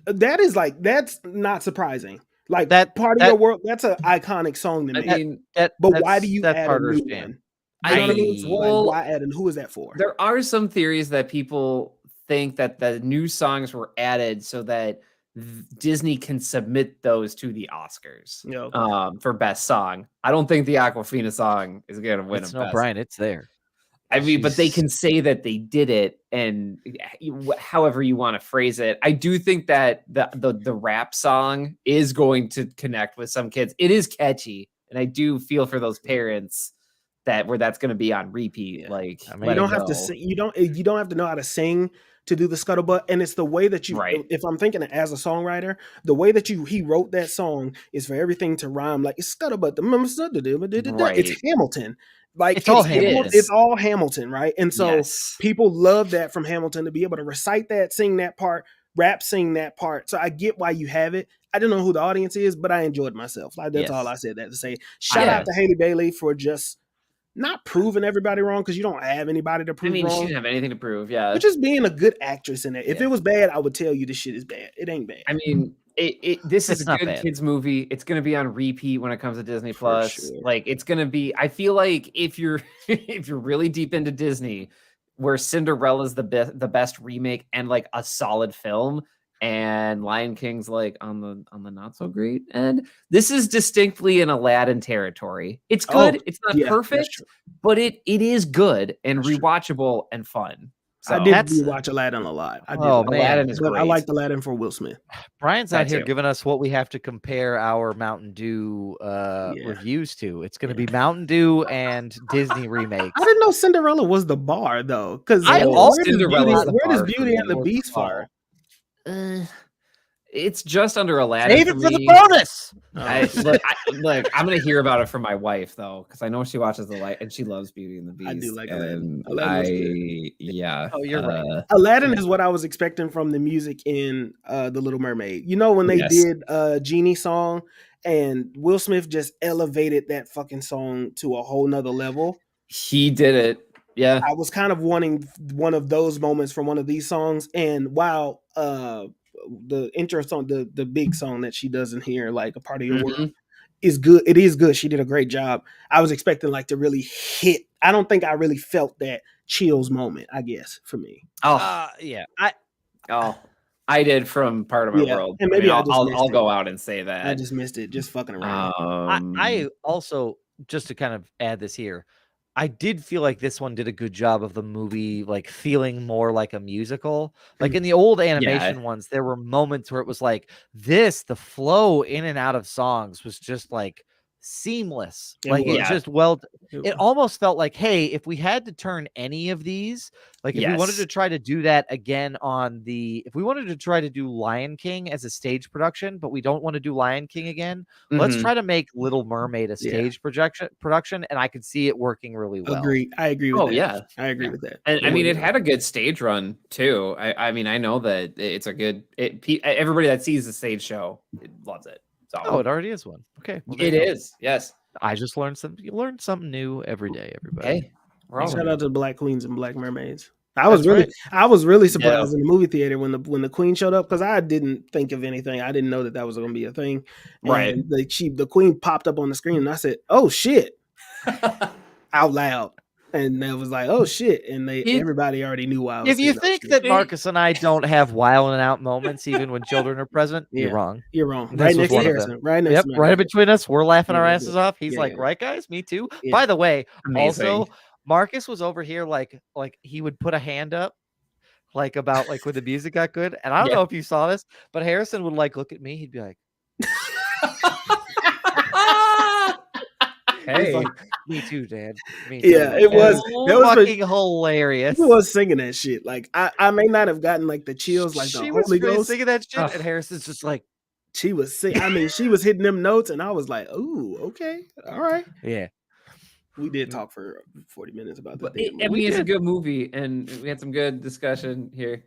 That's not surprising. Like that part of your world, that's an iconic song to me. But why do you add a new one? Why add and who is that for?
There are some theories that people think that the new songs were added so that Disney can submit those to the Oscars for best song. I don't think the Aquafina song is going to win.
It's no Brian. It's there.
I mean, but they can say that they did it, and however you want to phrase it. I do think that the rap song is going to connect with some kids. It is catchy, and I do feel for those parents where that's going to be on repeat.
Yeah.
Like,
I mean, you don't have to sing. You don't have to know how to sing to do the Scuttlebutt, and it's the way that you. Right. If I'm thinking as a songwriter, the way that he wrote that song is for everything to rhyme. Like it's Scuttlebutt. It's Hamilton. Like it's all Hamilton, right? And so people love that from Hamilton to be able to recite that, sing that part, rap, sing that part. So I get why you have it. I don't know who the audience is, but I enjoyed myself. Like that's all I said that to say. Shout out to Haley Bailey for just not proving everybody wrong because you don't have anybody to prove
she
wrong.
didn't have anything to prove. Yeah,
But just being a good actress in it. If it was bad, I would tell you this shit is bad. It ain't bad.
I mean, this is
It's
a
not
good
bad.
kids movie. It's going to be on repeat when it comes to Disney
For
Plus.
sure.
Like, it's going to be. I feel like if you're if you're really deep into Disney, where Cinderella's the best remake and like a solid film, and Lion King's like on the not so great end, this is distinctly in Aladdin territory. It's good.
Oh,
It's not
yeah, that's
perfect,
true.
but it is good and
That's true.
rewatchable and fun. So
I did rewatch Aladdin a lot. I did.
Oh,
like
man.
Aladdin is
but
great.
I liked Aladdin for Will Smith.
Brian's
That
out here
too.
giving us what we have to compare our Mountain Dew reviews to. It's going to be Mountain Dew and Disney remakes.
I didn't know Cinderella was the bar though, because
I
where
also
does
Cinderella's the
Beauty
bar
and
for
the
me.
Beast fall?
It's just under Aladdin.
Save it for the
me.
bonus.
Look, I'm gonna hear about it from my wife though, because I know she watches the light and she loves Beauty and the Beast.
I do like
and
Aladdin. Aladdin was good.
Yeah.
Oh, you're right.
Aladdin is what I was expecting from the music in The Little Mermaid. You know when they did Genie song and Will Smith just elevated that fucking song to a whole nother level.
He did it. Yeah.
I was kind of wanting one of those moments from one of these songs. And while the intro song, the big song that she does in here, like A Part of Your World, is good. It is good. She did a great job. I was expecting like to really hit. I don't think I really felt that chills moment, I guess, for me.
Yeah.
I did from Part of My World.
And maybe
I'll go out and say that.
I just missed it. Just fucking around.
I also, just to kind of add this here, I did feel like this one did a good job of the movie, like feeling more like a musical. Like in the old animation ones, there were moments where it was like the flow in and out of songs was just like seamless. It almost felt like, hey, if we had to turn any of these, like if we wanted to try to do that again if we wanted to try to do Lion King as a stage production, but we don't want to do Lion King again, let's try to make Little Mermaid a stage production, and I could see it working really well.
I agree with that. I agree with that.
And I mean, it had a good stage run too. I mean, I know that it's a good. Everybody that sees the stage show loves it. So,
it already is one. Okay,
it is. Yes,
I just learned something. You learn something new every day, everybody.
Hey,
shout out to Black Queens and Black Mermaids. I was really surprised in the movie theater when the Queen showed up, because I didn't think of anything. I didn't know that was going to be a thing.
Right.
And the Queen popped up on the screen, and I said, "Oh shit!" out loud. And that was like, oh shit! And everybody already knew why.
If you think that Marcus and I don't have wilding out moments, even when children are present, you're wrong.
You're wrong. Right next to Harrison. Right next.
Yep, right between us. We're laughing our asses off. He's like, right, guys, me too. Yeah. By the way, also Marcus was over here like he would put a hand up, like about like when the music got good. And I don't know if you saw this, but Harrison would like look at me. He'd be like. Hey, like, me too, Dad. Me too.
Yeah, it was. That was
fucking hilarious.
He was singing that shit. Like I may not have gotten like the chills, like the Holy Ghost
singing that shit, and Harrison's just like
she was singing. I mean, she was hitting them notes, and I was like, "Ooh, okay, all right."
Yeah,
we did talk for 40 minutes about that.
It's a good movie, and we had some good discussion here.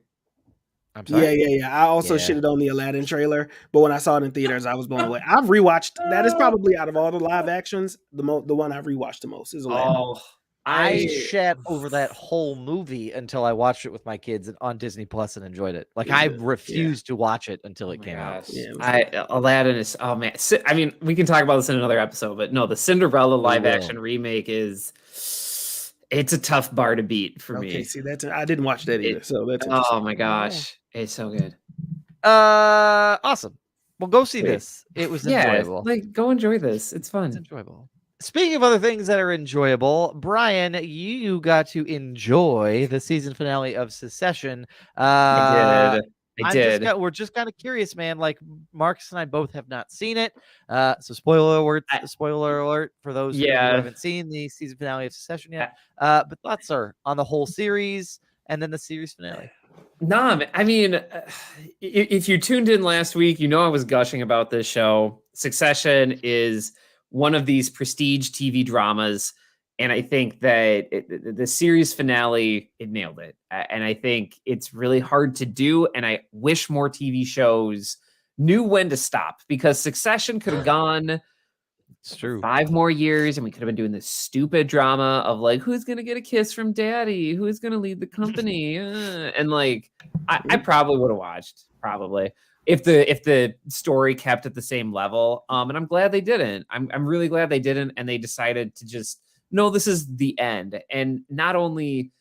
I'm sorry.
Yeah. I also shitted on the Aladdin trailer, but when I saw it in theaters, I was blown away. I've rewatched. That is probably out of all the live actions, the one I've rewatched the most is Aladdin.
Oh,
I shat over that whole movie until I watched it with my kids on Disney Plus and enjoyed it. Like I refused to watch it until it came out.
Yeah, Aladdin is. Oh man, I mean, we can talk about this in another episode, but no, the Cinderella live action remake is. It's a tough bar to beat for me.
Okay, see I didn't watch that either. So that's
oh my gosh, it's so good.
Awesome. Well, go see this. It was enjoyable.
Like go enjoy this. It's fun.
It's enjoyable. Speaking of other things that are enjoyable, Brian, you got to enjoy the season finale of Succession.
I did.
We're just kind of curious, man. Like Marcus and I both have not seen it. So spoiler alert for those who haven't seen the season finale of Succession yet. But thoughts, sir, on the whole series and then the series finale.
Nah, I mean, if you tuned in last week, you know I was gushing about this show. Succession is one of these prestige TV dramas. And I think that the series finale, it nailed it. And I think it's really hard to do. And I wish more TV shows knew when to stop, because Succession could have gone
It's true.
5 more years, and we could have been doing this stupid drama of like, who's gonna get a kiss from daddy? Who's gonna lead the company? And like, I probably would have watched, probably, if the story kept at the same level. And I'm glad they didn't. I'm really glad they didn't, and they decided to just, no, this is the end. And not only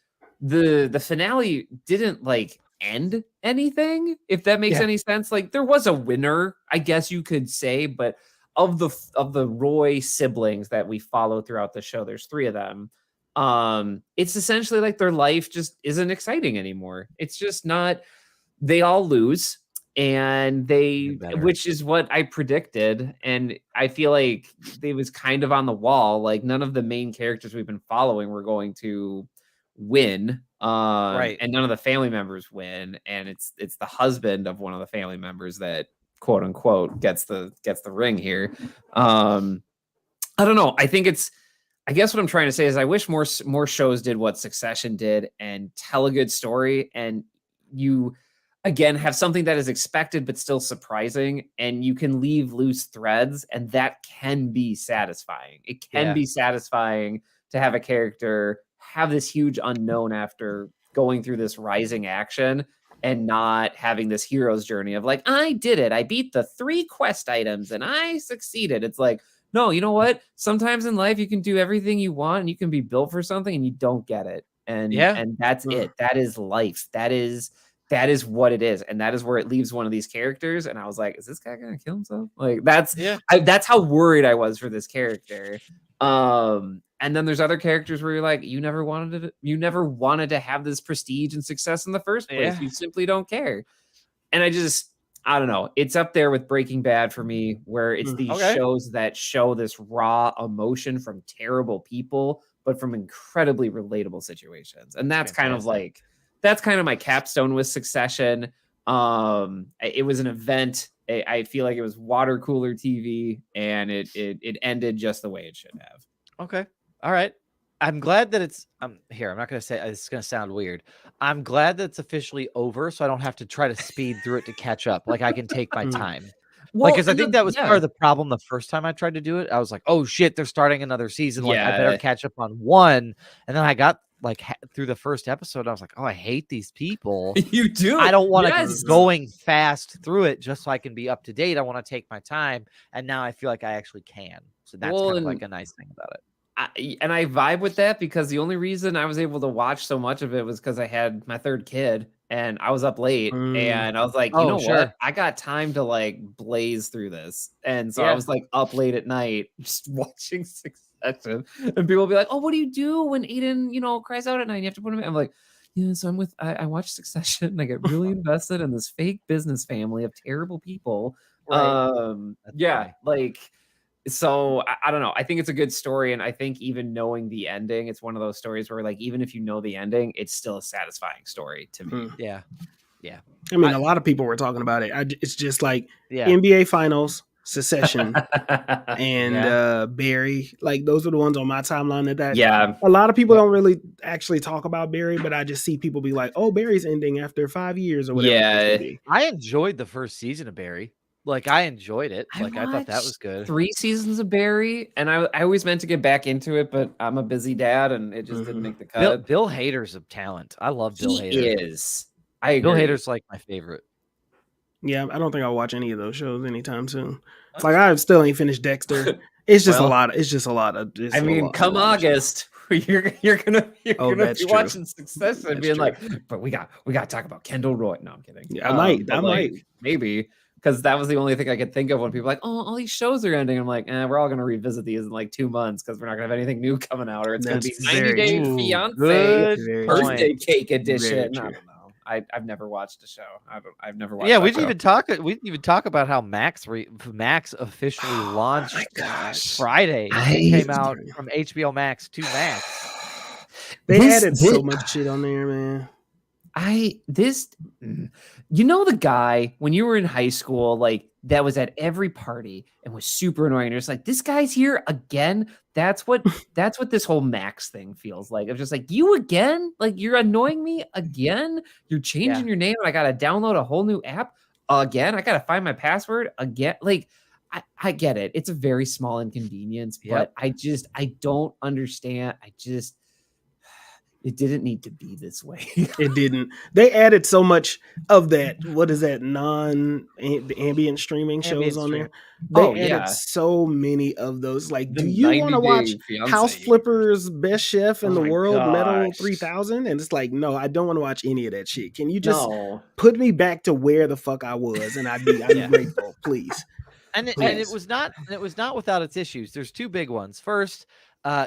the finale didn't like end anything, if that makes any sense. Like, there was a winner, I guess you could say, but of the Roy siblings that we follow throughout the show, there's 3 of them. It's essentially like their life just isn't exciting anymore. It's just not. They all lose, and which is what I predicted, and I feel like they was kind of on the wall. Like, none of the main characters we've been following were going to win,
Right.
and none of the family members win, and it's the husband of one of the family members that, quote unquote, gets the ring here. I don't know. I guess what I'm trying to say is I wish more shows did what Succession did and tell a good story, and you again have something that is expected but still surprising, and you can leave loose threads, and that can be satisfying. It can be satisfying to have a character have this huge unknown after going through this rising action, and not having this hero's journey of like, I did it. I beat the 3 quest items and I succeeded. It's like, no, you know what? Sometimes in life you can do everything you want and you can be built for something and you don't get it. And that's it. That is life. That is what it is. And that is where it leaves one of these characters. And I was like, is this guy going to kill himself? Like, that's how worried I was for this character. And then there's other characters where you're like, you never wanted to have this prestige and success in the first place. You simply don't care. And I don't know. It's up there with Breaking Bad for me, where it's these shows that show this raw emotion from terrible people, but from incredibly relatable situations. And that's kind of my capstone with Succession. It was an event. I feel like it was water cooler TV, and it ended just the way it should have.
Okay. All right. I'm glad that it's here. I'm not going to say it's going to sound weird. I'm glad that it's officially over, so I don't have to try to speed through it to catch up. Like, I can take my time. Well, because I think that was part of the problem the first time I tried to do it. I was like, oh shit, they're starting another season. Like, I better catch up on one. And then I got like through the first episode. I was like, oh, I hate these people.
You do.
I don't want to be going fast through it just so I can be up to date. I want to take my time. And now I feel like I actually can. So that's kind of like a nice thing about it.
I vibe with that, because the only reason I was able to watch so much of it was because I had my 3rd kid and I was up late, and I was like, you know what? I got time to like blaze through this. And so I was like up late at night just watching Succession, and people will be like, oh, what do you do when Aiden, cries out at night and you have to put him in? I'm like, yeah, so I watch Succession and I get really invested in this fake business family of terrible people. Right. So I don't know. I think it's a good story. And I think even knowing the ending, it's one of those stories where like, even if you know the ending, it's still a satisfying story to me.
Yeah.
I mean, a lot of people were talking about it. It's just like NBA Finals, Succession, and Barry. Like, those are the ones on my timeline that a lot of people don't really actually talk about Barry, but I just see people be like, oh, Barry's ending after 5 years or whatever.
Yeah.
I enjoyed the first season of Barry. Like, I enjoyed it. Like, I thought that was good.
3 seasons of Barry, and I always meant to get back into it, but I'm a busy dad, and it just didn't make the cut.
Bill Hader's a talent. I love Bill Hader.
He is. I agree.
Bill Hader's like my favorite.
Yeah, I don't think I'll watch any of those shows anytime soon. It's like, I still ain't finished Dexter. It's just a lot. It's just a lot of.
I mean, come August, you're gonna be watching Succession and being like, but we got to talk about Kendall Roy. No, I'm kidding.
Yeah, I might
maybe. Because that was the only thing I could think of when people were like, oh, all these shows are ending. I'm like, we're all going to revisit these in like 2 months because we're not going to have anything new coming out, or it's going to be 90 Day Fiance birthday cake edition. I don't know. I've never watched a show. I've never watched.
Yeah, we didn't even talk about how Max officially launched Friday. It came out from HBO Max to Max.
They added so much shit on there, man.
The guy when you were in high school, like, that was at every party and was super annoying. You're just like, this guy's here again. That's what this whole Max thing feels like. I'm just like, you again? Like, you're annoying me again? You're changing your name and I gotta download a whole new app again. I gotta find my password again. Like, I get it. It's a very small inconvenience, but I don't understand. It didn't need to be this way.
It didn't. They added so much of that. What is that? Ambient streaming shows on there. They added so many of those. Like, do you want to watch House Flipper's Best Chef in the World, Metal 3000? And it's like, no, I don't want to watch any of that shit. Can you just put me back to where the fuck I was, and I'd be grateful, please.
And it was not without its issues. There's two big ones. First,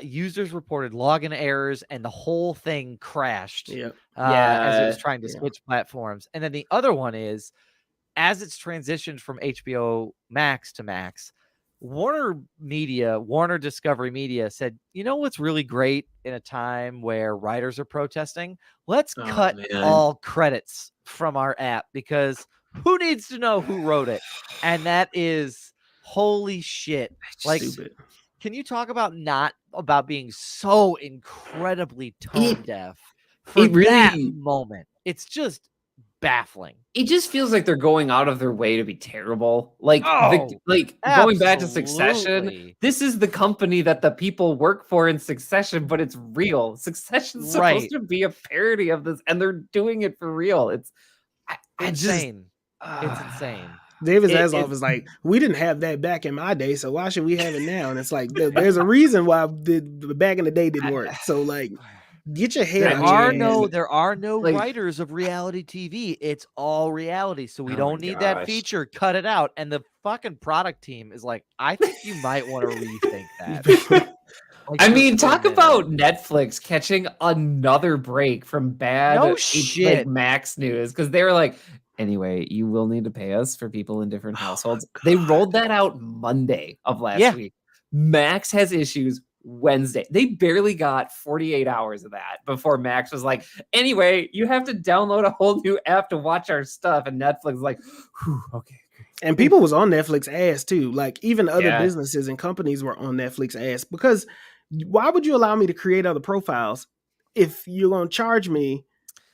users reported login errors and the whole thing crashed as it was trying to switch platforms. And then the other one is, as it's transitioned from HBO Max to Max, Warner Discovery Media said, you know what's really great in a time where writers are protesting? Let's cut all credits from our app, because who needs to know who wrote it? And that is holy shit. Like, stupid. Can you talk about being so incredibly tone deaf for that moment? It's just baffling.
It just feels like they're going out of their way to be terrible. Like, going back to Succession, this is the company that the people work for in Succession, but it's real. Succession's supposed to be a parody of this, and they're doing it for real. It's
insane. It's insane.
David Zaslav is like, we didn't have that back in my day, so why should we have it now? And it's like, there's a reason why the back in the day didn't work. So, like, get your head out.
There are no writers of reality TV. It's all reality. So we don't need that feature. Cut it out. And the fucking product team is like, I think you might want to rethink that.
I mean, talk about Netflix catching another break from bad Max news, because they were like, anyway, you will need to pay us for people in different households. They rolled that out Monday of last week. Max has issues Wednesday. They barely got 48 hours of that before Max was like, anyway, you have to download a whole new app to watch our stuff. And Netflix was like, okay.
And people was on Netflix ass too. Like, even other businesses and companies were on Netflix ass, because why would you allow me to create other profiles if you're going to charge me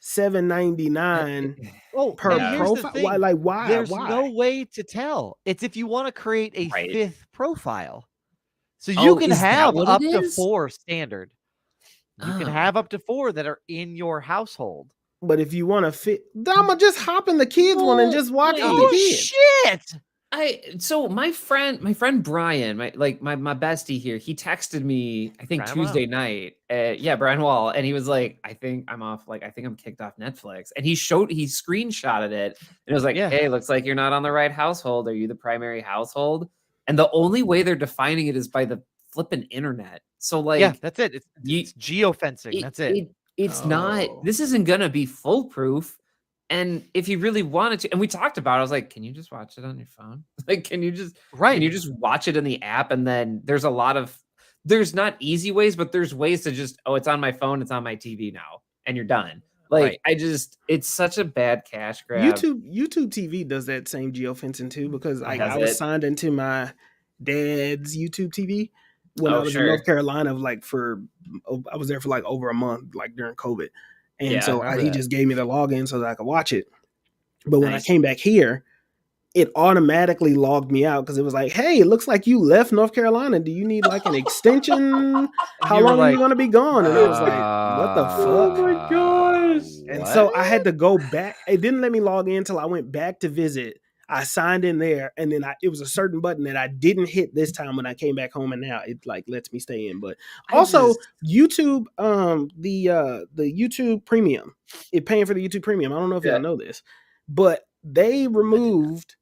$7.99 per profile? Why?
There's no way to tell. It's if you want to create a fifth profile. So you can have up to 4 standard. You can have up to 4 that are in your household.
But if you want to fit, I'm gonna just hop in the kids one and just watch the kids.
Shit!
So my friend Brian, my bestie here, he texted me, I think Tuesday night. Brian Wall, and he was like, I think I'm off. Like, I think I'm kicked off Netflix. And he screenshotted it, and it was like, hey, looks like you're not on the right household. Are you the primary household? And the only way they're defining it is by the flipping internet. So, like,
that's it. It's geofencing. That's it.
It's not. This isn't gonna be foolproof. And if you really wanted to, and we talked about it, I was like, can you just watch it on your phone? Like, can you just watch it in the app? And then there's there's not easy ways, but there's ways to just, it's on my phone, it's on my TV now, and you're done. Like, it's such a bad cash grab.
YouTube TV does that same geofencing too, because I was signed into my dad's YouTube TV when I was in North Carolina. I was there for like over a month, like during COVID. And he just gave me the login so that I could watch it. But when I came back here, it automatically logged me out, because it was like, hey, it looks like you left North Carolina. Do you need like an extension? How long are you going to be gone? And it was like, what the fuck?
Oh my gosh.
And so I had to go back. It didn't let me log in until I went back to visit. I signed in there, and then it was a certain button that I didn't hit this time when I came back home, and now it like lets me stay in. But also YouTube, the YouTube Premium, paying for the YouTube Premium. I don't know if y'all know this, but they removed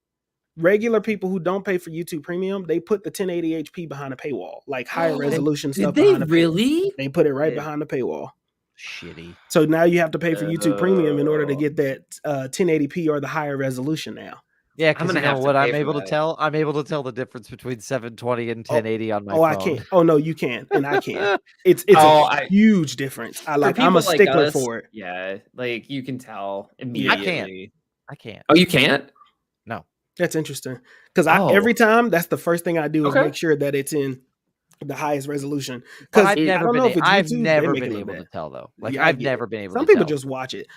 regular people who don't pay for YouTube Premium. They put the 1080p behind a paywall, like higher resolution stuff.
Did they really?
They put it right behind the paywall.
Shitty.
So now you have to pay for YouTube Premium in order to get that 1080p or the higher resolution now.
Yeah, because you know what I'm able to tell? I'm able to tell the difference between 720 and 1080 on my phone.
I can't. Oh, no, you can. And I can't. It's a huge difference. I'm a stickler for it.
Yeah, like, you can tell immediately.
I can't.
Oh, you can't?
No.
That's interesting. Because every time, that's the first thing I do is make sure that it's in the highest resolution. Because
I've never been able to tell, though. Like, I've never been able to tell.
Some people just watch it.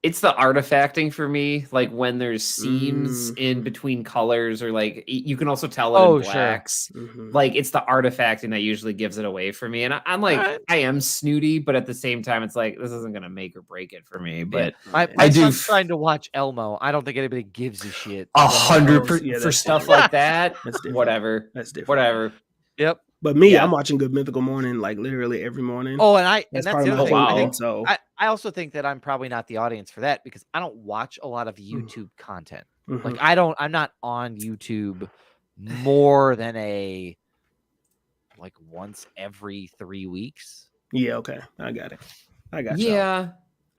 It's the artifacting for me, like when there's seams in between colors, or like you can also tell it in blacks. Like it's the artifacting that usually gives it away for me. And I'm like, I am snooty, but at the same time, it's like this isn't gonna make or break it for me. But
my son's trying to watch Elmo. I don't think anybody gives a shit.
100% for stuff like that. Whatever.
That's different.
Whatever.
Yep.
But me, I'm watching Good Mythical Morning like literally every morning.
Oh, and
that's
part
part
of
of my
the thing.
So
I also think that I'm probably not the audience for that because I don't watch a lot of YouTube content. Like I'm not on YouTube more than like once every 3 weeks.
Yeah, okay. I got it. I got you.
Yeah.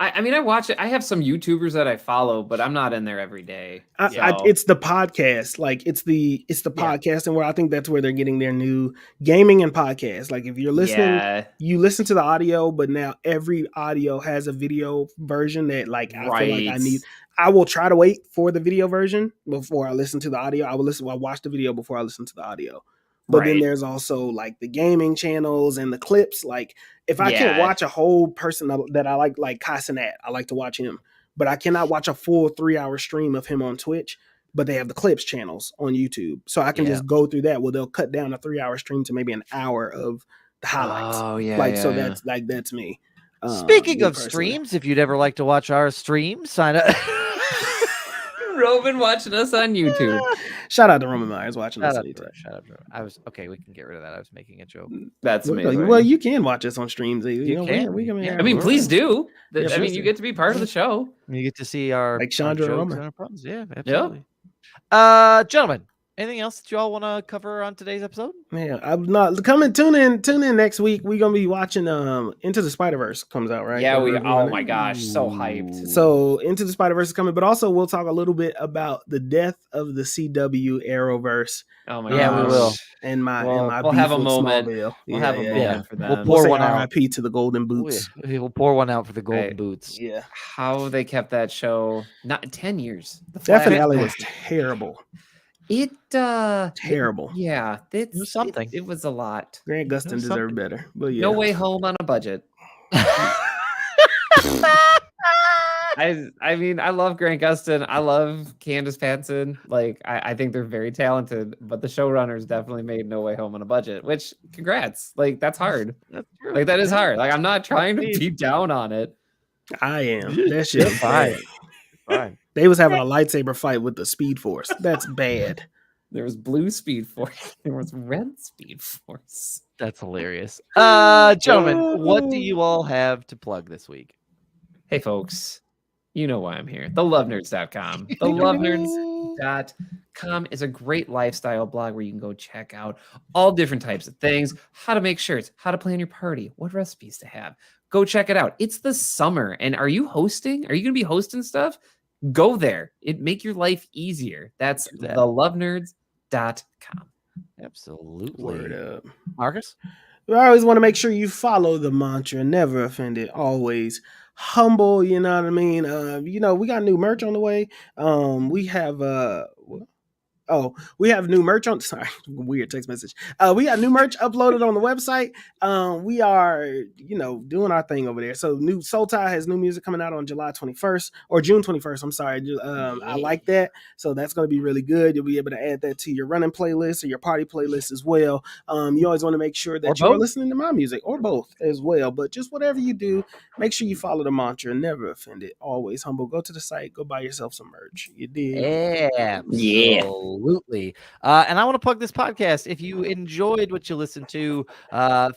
I mean, I watch it. I have some YouTubers that I follow, but I'm not in there every day.
It's the podcast. Like it's the podcast, and where I think that's where they're getting their new gaming and podcast. Like if you're listening, you listen to the audio, but now every audio has a video version that like I feel like I need. I will try to wait for the video version before I listen to the audio. I watch the video before I listen to the audio. But then there's also like the gaming channels and the clips. Like if I can't watch a whole person that I like Kai Cenat, I like to watch him. But I cannot watch a full 3-hour stream of him on Twitch. But they have the clips channels on YouTube. So I can just go through that. Well, they'll cut down a 3-hour stream to maybe an hour of the highlights.
Oh, yeah.
Like so that's me.
Speaking of streams, if you'd ever like to watch our stream, sign up.
Roman watching us on YouTube.
Shout out to Roman Myers watching us on YouTube.
Shout out to I was okay. We can get rid of that. I was making a joke.
That's amazing.
Well, you can watch us on streams.
You can.
We can.
I mean, please do. I mean, you get to be part of the show.
You get to see our
like Chandra and Roman.
Yeah, absolutely. Gentlemen, anything else that you all want to cover on today's episode?
Yeah, I'm not tune in next week. We're gonna be watching Into the Spider-Verse comes out, right?
Yeah, oh my gosh, so hyped.
So Into the Spider-Verse is coming, but also we'll talk a little bit about the death of the CW Arrowverse.
Oh my gosh.
Yeah, we will.
And
we'll have a moment. We'll have a moment for that.
We'll pour one out.
RIP to the Golden Boots.
We'll pour one out for the Golden Boots.
Yeah.
How they kept that show not 10 years.
That finale was terrible.
it
Terrible.
was
something.
It was a lot.
Grant Gustin deserved better. But yeah.
No Way Home on a budget. I mean, I love Grant Gustin. I love Candace Patton. Like, I think they're very talented, but the showrunners definitely made No Way Home on a budget, which congrats. Like, that's hard.
That's true.
Like, that is hard. Like, I'm not trying to be down on it.
I am. That shit fine.
Fine.
They was having a lightsaber fight with the Speed Force. That's bad.
There was blue Speed Force. There was red Speed Force.
That's hilarious. Gentlemen, what do you all have to plug this week?
Hey, folks. You know why I'm here. TheLoveNerds.com. TheLoveNerds.com is a great lifestyle blog where you can go check out all different types of things, how to make shirts, how to plan your party, what recipes to have. Go check it out. It's the summer. And are you hosting? Are you going to be hosting stuff? Go there. It make your life easier. That's TheLoveNerds.com.
Absolutely.
Word up.
Marcus?
I always want to make sure you follow the mantra, never offended, always humble. You know what I mean? We got new merch on the way. We have new merch on. Sorry, weird text message. We got new merch uploaded on the website. We are, doing our thing over there. So new Soul Tie has new music coming out on July 21st or June 21st. I'm sorry. I like that. So that's going to be really good. You'll be able to add that to your running playlist or your party playlist as well. You always want to make sure that you're listening to my music or both as well. But just whatever you do, make sure you follow the mantra. Never offended, always humble. Go to the site. Go buy yourself some merch. You did.
Yeah. Absolutely. And I want to plug this podcast. If you enjoyed what you listened to,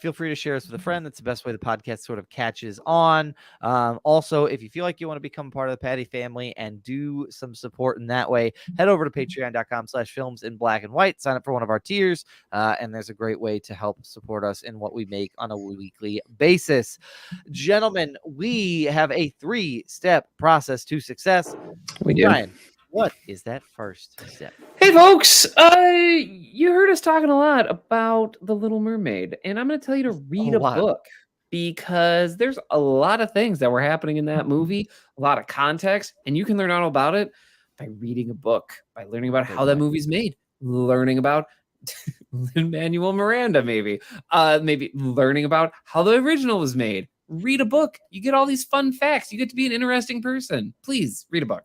feel free to share us with a friend. That's the best way the podcast sort of catches on. Also, if you feel like you want to become part of the Patty family and do some support in that way, head over to patreon.com/filmsinblackandwhite. Sign up for one of our tiers. And there's a great way to help support us in what we make on a weekly basis. Gentlemen, we have a 3-step process to success.
We do.
Ryan, what is that first step?
Hey, folks. You heard us talking a lot about The Little Mermaid, and I'm going to tell you to read a book because there's a lot of things that were happening in that movie, a lot of context, and you can learn all about it by reading a book, by learning about how that movie's made, learning about Lin-Manuel Miranda, maybe learning about how the original was made, read a book. You get all these fun facts. You get to be an interesting person. Please read a book.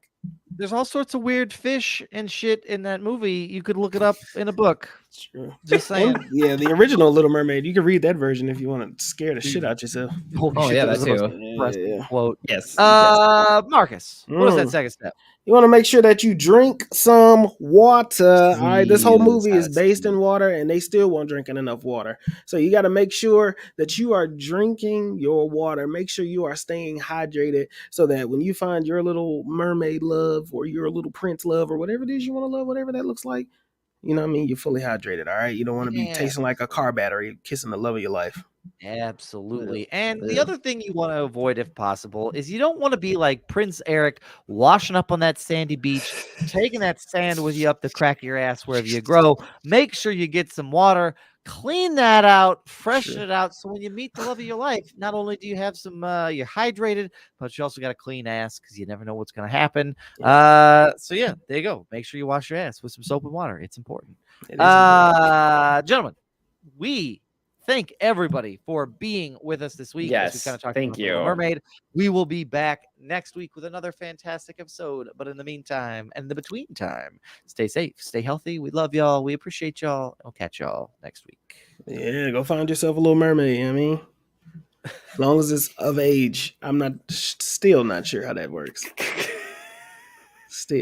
There's all sorts of weird fish and shit in that movie. You could look it up in a book.
True.
Just saying.
And, yeah, the original Little Mermaid. You can read that version if you want to scare the shit out yourself.
Holy
Oh,
shit,
yeah,
that was
that
the most
too.
depressing quote.
Yes.
Marcus, what is that
Mm.
second step?
You want to make sure that you drink some water. All right, this whole movie is
Jesus.
based in water, and they still weren't drinking enough water. So you got to make sure that you are drinking your water. Make sure you are staying hydrated, so that when you find your little mermaid love or your little prince love or whatever it is you want to love, whatever that looks like, you know what I mean? You're fully hydrated. All right, you don't want to be
Yeah.
tasting like a car battery, kissing the love of your life.
Absolutely. And the
Yeah.
other thing you want to avoid, if possible, is you don't want to be like Prince Eric, washing up on that sandy beach, taking that sand with you up the crack of your ass wherever you grow. Make sure you get some water, clean that out, freshen
Sure.
it out. So when you meet the love of your life, not only do you have some, you're hydrated, but you also got a clean ass because you never know what's going to happen. So yeah, there you go. Make sure you wash your ass with some soap and water. It's important.
It is important.
Gentlemen, we thank everybody for being with us this week. As we
Yes,
kind of talked
thank
about Little
you.
Mermaid. We will be back next week with another fantastic episode. But in the meantime, and the between time, stay safe, stay healthy. We love y'all. We appreciate y'all. I'll catch y'all next week.
Yeah, go find yourself a Little Mermaid. You know what I mean, as long as it's of age. I'm still not sure how that works. Still.